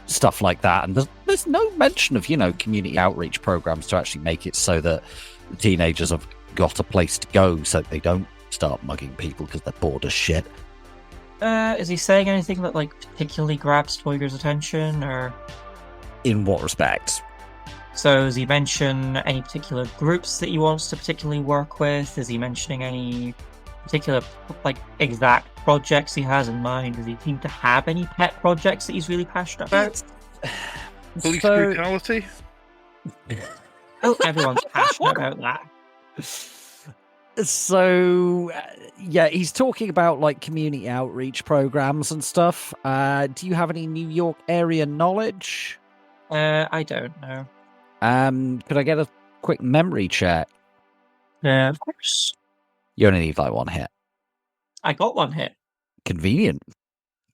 stuff like that. And there's no mention of, community outreach programs to actually make it so that the teenagers have got a place to go so they don't start mugging people because they're bored as shit. Is he saying anything that particularly grabs Toyger's attention, or? In what respect? So does he mention any particular groups that he wants to particularly work with? Is he mentioning any particular, like, exact projects he has in mind? Does he seem to have any pet projects that he's really passionate about? Police brutality? Oh, everyone's passionate about that. So, yeah, he's talking about, like, community outreach programs and stuff. Do you have any New York area knowledge? I don't know. Could I get a quick memory check? Of course. You only need, like, 1 hit. I got 1 hit. Convenient.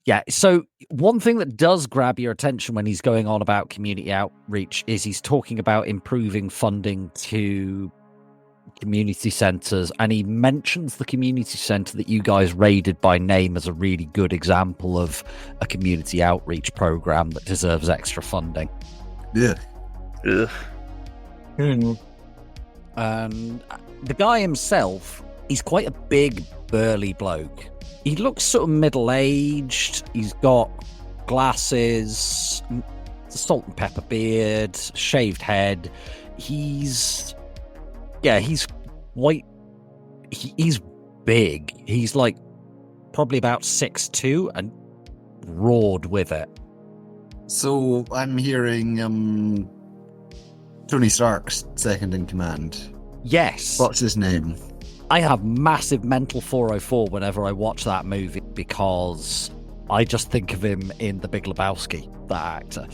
Yeah, so one thing that does grab your attention when he's going on about community outreach is he's talking about improving funding to community centres, and he mentions the community centre that you guys raided by name as a really good example of a community outreach programme that deserves extra funding. Yeah. Ugh. The guy himself, he's quite a big, burly bloke. He looks sort of middle-aged. He's got glasses, salt and pepper beard, shaved head. He's white. He's big. He's like probably about 6'2" and roared with it. So I'm hearing Tony Stark's second in command. Yes. What's his name? I have massive mental 404 whenever I watch that movie because I just think of him in The Big Lebowski, that actor.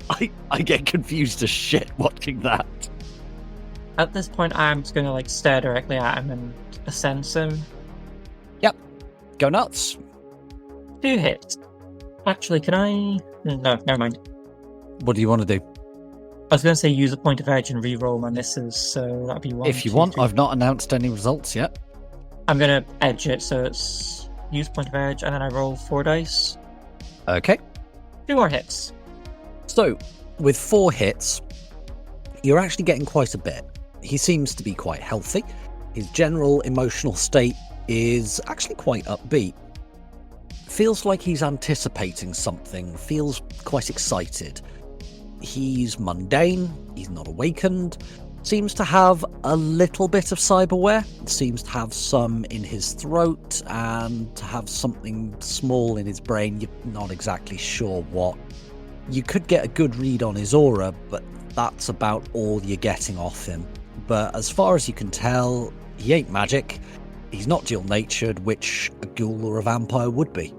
I get confused as shit watching that. At this point, I'm just going to, like, stare directly at him and sense him. Yep. Go nuts. 2 hits. Actually, can I... No, never mind. What do you want to do? I was going to say use a point of edge and re-roll my misses, so that'd be 1. If you 2, want, 3. I've not announced any results yet. I'm going to edge it, so it's use point of edge, and then I roll 4 dice. Okay. 2 more hits. So, with 4 hits, you're actually getting quite a bit. He seems to be quite healthy. His general emotional state is actually quite upbeat. Feels like he's anticipating something, feels quite excited. He's mundane, he's not awakened, seems to have a little bit of cyberware, seems to have some in his throat, and to have something small in his brain. You're not exactly sure what. You could get a good read on his aura, but that's about all you're getting off him. But as far as you can tell, he ain't magic. He's not dual-natured, which a ghoul or a vampire would be.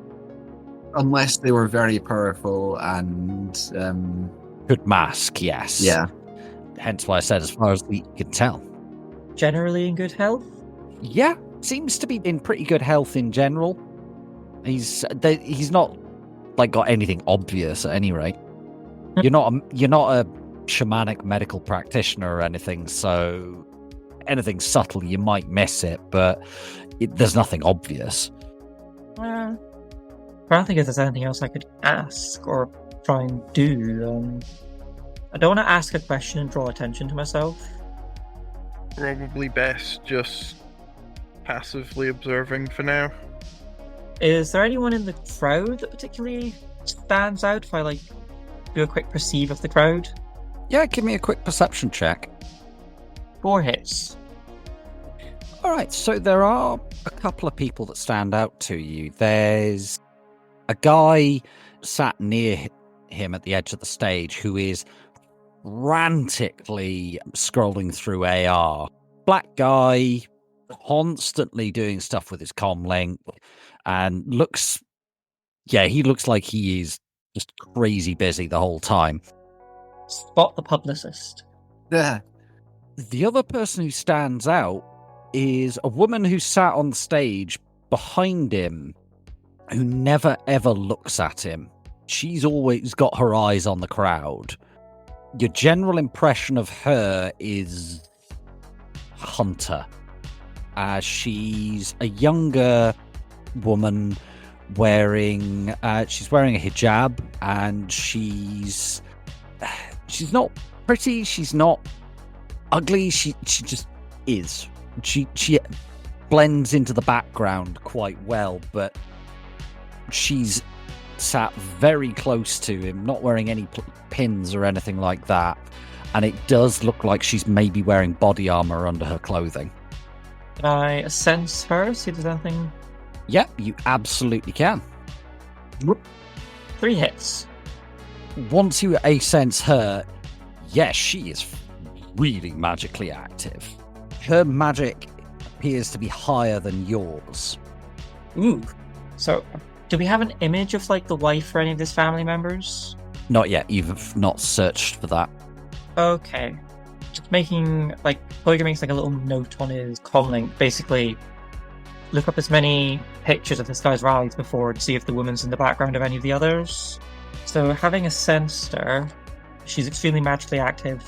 Unless they were very powerful and... Could mask, yes. Yeah. Hence why I said as far as we can tell. Generally in good health? Yeah, seems to be in pretty good health in general. He's not like got anything obvious at any rate. You're not a shamanic medical practitioner or anything, so anything subtle you might miss it, but there's nothing obvious. I don't think if there's anything else I could ask or try and do. I don't want to ask a question and draw attention to myself. Probably best just passively observing for now. Is there anyone in the crowd that particularly stands out if I, like, do a quick perceive of the crowd? Yeah, give me a quick perception check. 4 hits. Alright, so there are a couple of people that stand out to you. There's a guy sat near him at the edge of the stage who is frantically scrolling through AR. Black guy, constantly doing stuff with his comlink, and he looks like he is just crazy busy the whole time. Spot the publicist. Yeah. The other person who stands out is a woman who sat on the stage behind him, who never ever looks at him. She's always got her eyes on the crowd. Your general impression of her is hunter. She's a younger woman she's wearing a hijab, and she's not pretty, she's not ugly, she just is. She blends into the background quite well, but she's sat very close to him, not wearing any pins or anything like that. And it does look like she's maybe wearing body armor under her clothing. Can I sense her, see if there's anything? Yeah, you absolutely can. 3 hits. Once you sense her, yes, she is really magically active. Her magic appears to be higher than yours. Ooh. So, do we have an image of, like, the wife for any of his family members? Not yet. You've not searched for that. Okay. Just making, like, Toyga makes, like, a little note on his comlink. Basically, look up as many pictures of this guy's rallies before to see if the woman's in the background of any of the others. So, having a sensor, she's extremely magically active.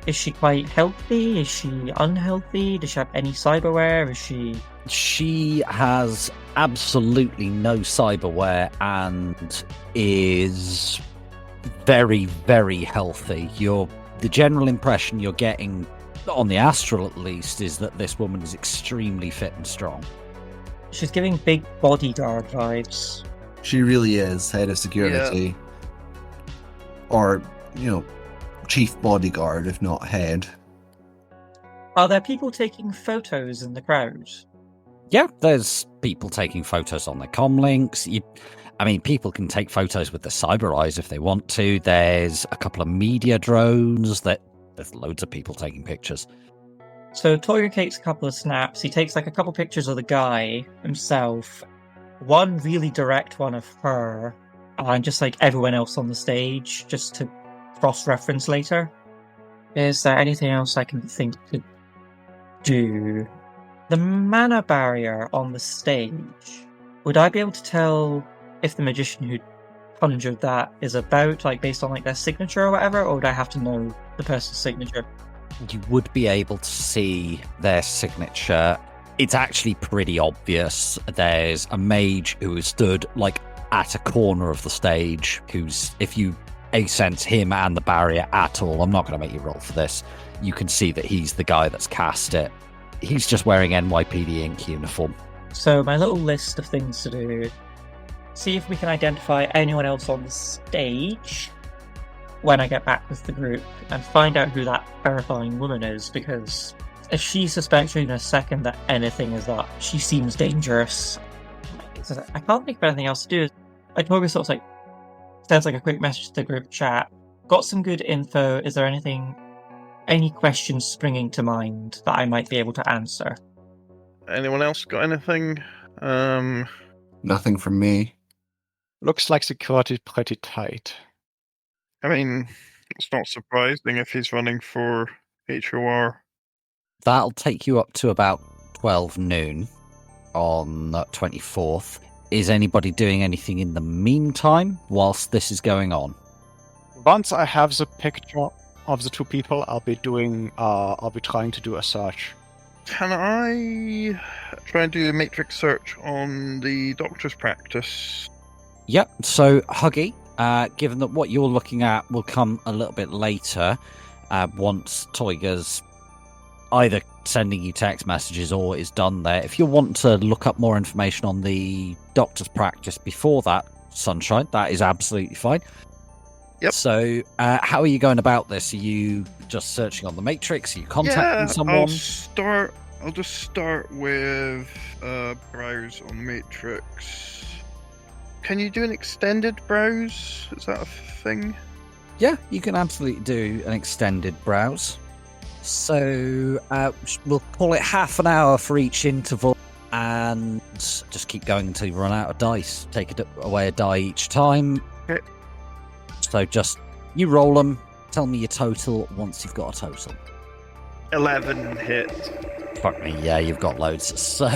Is she quite healthy? Is she unhealthy? Does she have any cyberware? Is she... She has absolutely no cyberware and is very, very healthy. The general impression you're getting, on the astral at least, is that this woman is extremely fit and strong. She's giving big bodyguard vibes. She really is head of security. Or, chief bodyguard, if not head. Are there people taking photos in the crowd? Yeah, there's people taking photos on their comlinks. People can take photos with their cyber eyes if they want to. There's a couple of media drones. There's loads of people taking pictures. So Toyga takes a couple of snaps. He takes, like, a couple pictures of the guy himself. One really direct one of her. And just, like, everyone else on the stage, just to cross-reference later. Is there anything else I can think to do? The mana barrier on the stage. Would I be able to tell if the magician who conjured that is about, like, based on, like, their signature or whatever, or would I have to know the person's signature? You would be able to see their signature. It's actually pretty obvious. There's a mage who is stood, like, at a corner of the stage, who's, if you sense him and the barrier at all, I'm not going to make you roll for this, you can see that he's the guy that's cast it. He's just wearing NYPD Inc. uniform. So my little list of things to do. See if we can identify anyone else on the stage when I get back with the group, and find out who that terrifying woman is, because if she suspects in a second that anything is up, she seems dangerous. I can't think of anything else to do. I probably sort of, like, sends, like, a quick message to the group chat. Got some good info. Is there any questions springing to mind that I might be able to answer? Anyone else got anything? Nothing from me. Looks like security is pretty tight. I mean, it's not surprising if he's running for HOR. That'll take you up to about 12 noon on the 24th. Is anybody doing anything in the meantime whilst this is going on? Once I have the picture of the two people, I'll be trying to do a search. Can I try and do a matrix search on the doctor's practice? Yep, so Huggy, given that what you're looking at will come a little bit later, once Toyga's either sending you text messages or is done there. If you want to look up more information on the doctor's practice before that, Sunshine, that is absolutely fine. Yep. So, how are you going about this? Are you just searching on the Matrix? Are you contacting someone? I'll just start with browse on Matrix. Can you do an extended browse? Is that a thing? Yeah, you can absolutely do an extended browse. So we'll call it half an hour for each interval, and just keep going until you run out of dice. Take away a die each time. Okay. So just you roll them. Tell me your total once you've got a total. 11 hit. Fuck me, yeah, you've got loads. So,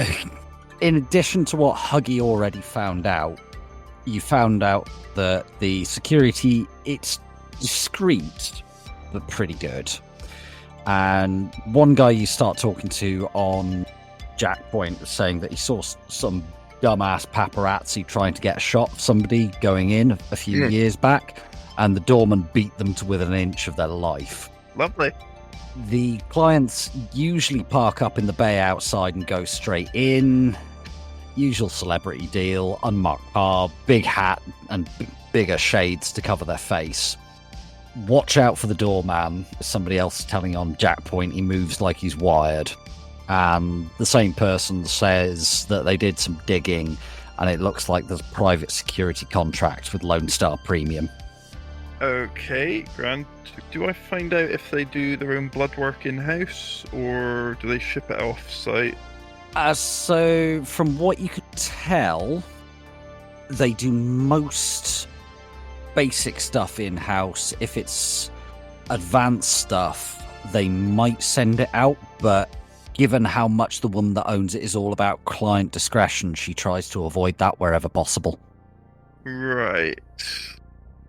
in addition to what Huggy already found out, you found out that the security, it's discreet, but pretty good. And one guy you start talking to on Jack Point was saying that he saw some dumbass paparazzi trying to get a shot of somebody going in a few years back, and the doorman beat them to within an inch of their life. Lovely. The clients usually park up in the bay outside and go straight in. Usual celebrity deal, unmarked car, big hat, and bigger shades to cover their face. Watch out for the doorman. Somebody else is telling on Jack Point he moves like he's wired. And the same person says that they did some digging and it looks like there's a private security contract with Lone Star Premium. Okay, Grant. Do I find out if they do their own blood work in-house, or do they ship it off-site? So, from what you could tell, they do most basic stuff in-house. If it's advanced stuff, they might send it out, but given how much the woman that owns it is all about client discretion, she tries to avoid that wherever possible. Right.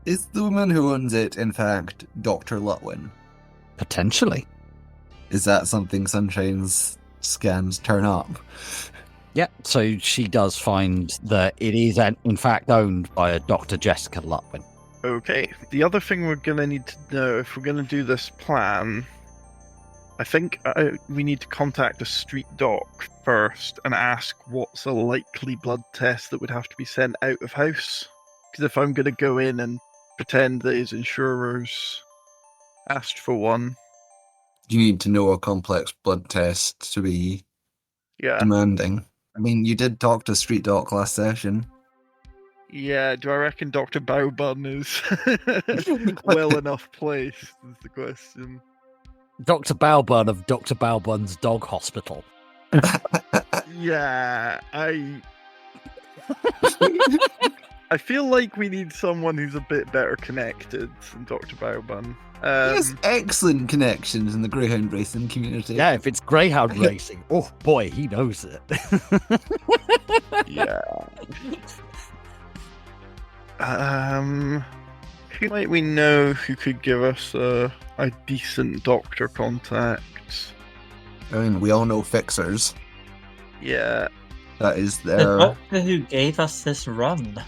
Is the woman who owns it, in fact, Dr. Lutwin? Potentially. Is that something Sunshine's scans turn up? Yeah, so she does find that it is, in fact, owned by a Dr. Jessica Lutwin. Okay. The other thing we're going to need to know, if we're going to do this plan, I think we need to contact a street doc first and ask what's a likely blood test that would have to be sent out of house. Because if I'm going to go in and pretend that his insurers asked for one. You need to know a complex blood test to be demanding. I mean, you did talk to Street Doc last session. Yeah, do I reckon Dr. Baobun is well enough placed, is the question. Dr. Baobun of Dr. Baobun's dog hospital. Yeah, I feel like we need someone who's a bit better connected than Dr. Baobun. He has excellent connections in the greyhound racing community. Yeah, if it's greyhound racing, oh boy, he knows it. Yeah. Who might we know who could give us a decent doctor contact? I mean, we all know fixers. Yeah. That is The their... doctor who gave us this run.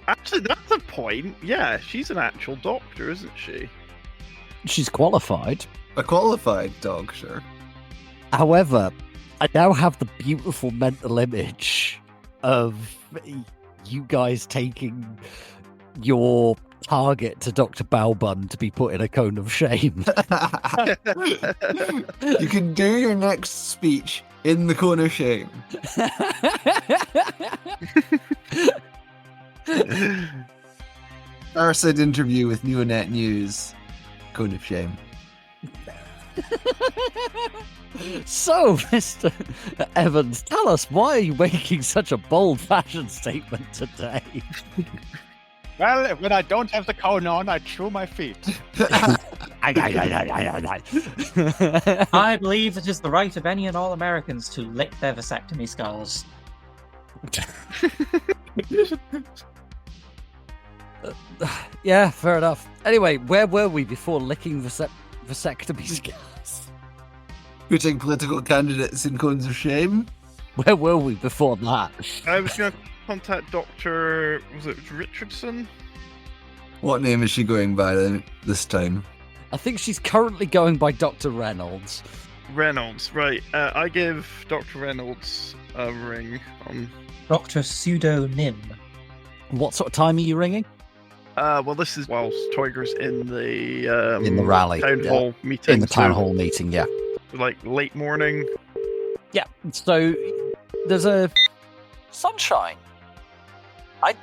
Actually, that's a point. Yeah, she's an actual doctor, isn't she? She's qualified. A qualified doctor. However, I now have the beautiful mental image of you guys taking your target to Dr. Baobun to be put in a cone of shame. You can do your next speech in the cone of shame. Arsid interview with Neonet News. Cone of shame. So, Mr. Evans, tell us, why are you making such a bold fashion statement today? Well, when I don't have the cone on, I chew my feet. I believe it is the right of any and all Americans to lick their vasectomy scars. Yeah, fair enough. Anyway, where were we before licking vasectomy scars? Putting political candidates in cones of shame. Where were we before that? I was going to contact Dr. Was it Richardson? What name is she going by then, this time? I think she's currently going by Dr. Reynolds. Reynolds, right. I give Dr. Reynolds a ring. Dr. Pseudonym. What sort of time are you ringing? Well, this is whilst Toiger's in the rally. town hall meeting. In the town hall meeting, yeah. Like late morning. Yeah, so there's a... Sunshine, I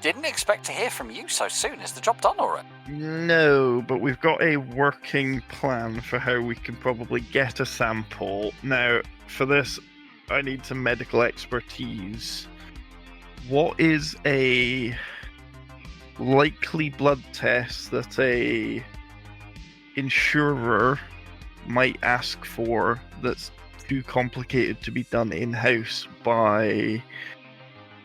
didn't expect to hear from you so soon. Is the job done already? No, but we've got a working plan for how we can probably get a sample. Now, for this, I need some medical expertise. What is a likely blood test that a insurer might ask for that's too complicated to be done in-house by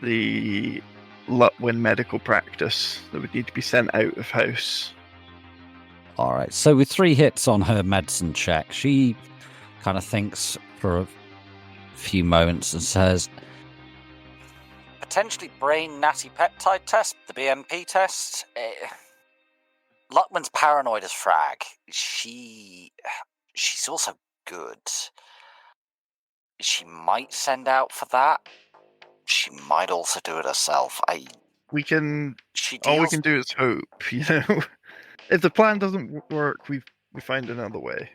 the Lutwin medical practice that would need to be sent out of house? Alright, so with 3 hits on her medicine check, she kind of thinks for a few moments and says, Potentially brain natty peptide test, the BMP test. Lutwin's paranoid as frag. She's also good. She might send out for that. She might also do it herself. We can. She All we deals. can do is hope. If the plan doesn't work, we find another way.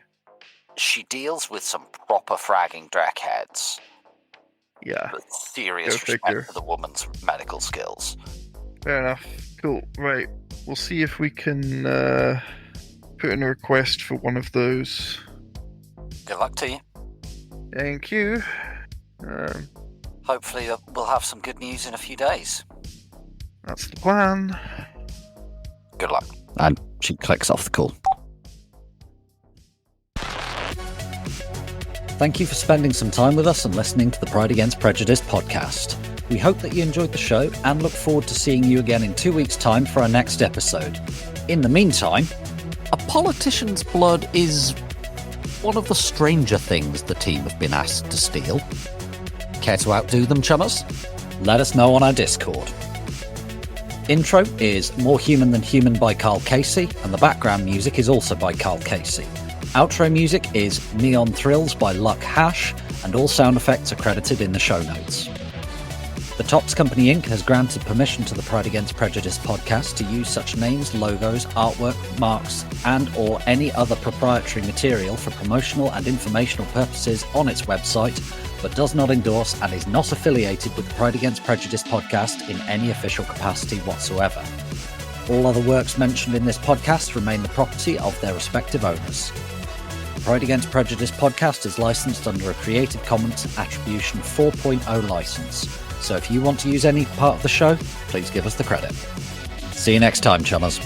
She deals with some proper fragging drek heads. Yeah. But serious Go respect figure. for the woman's medical skills. Fair enough. Cool. Right. We'll see if we can put in a request for one of those. Good luck to you. Thank you. Hopefully we'll have some good news in a few days. That's the plan. Good luck. And she clicks off the call. Thank you for spending some time with us and listening to the Pride Against Prejudice podcast. We hope that you enjoyed the show and look forward to seeing you again in 2 weeks' time for our next episode. In the meantime, a politician's blood is one of the stranger things the team have been asked to steal. Care to outdo them, chummers? let us know on our Discord. Intro is More Human Than Human by Karl Casey, and the background music is also by Karl Casey. Outro music is Neon Thrills by Luck Hash, and all sound effects are credited in the show notes. The Topps Company Inc. has granted permission to the Pride Against Prejudice podcast to use such names, logos, artwork, marks, and or any other proprietary material for promotional and informational purposes on its website, but does not endorse and is not affiliated with the Pride Against Prejudice podcast in any official capacity whatsoever. All other works mentioned in this podcast remain the property of their respective owners. The Pride Against Prejudice podcast is licensed under a Creative Commons Attribution 4.0 license. So if you want to use any part of the show, please give us the credit. See you next time, chummers.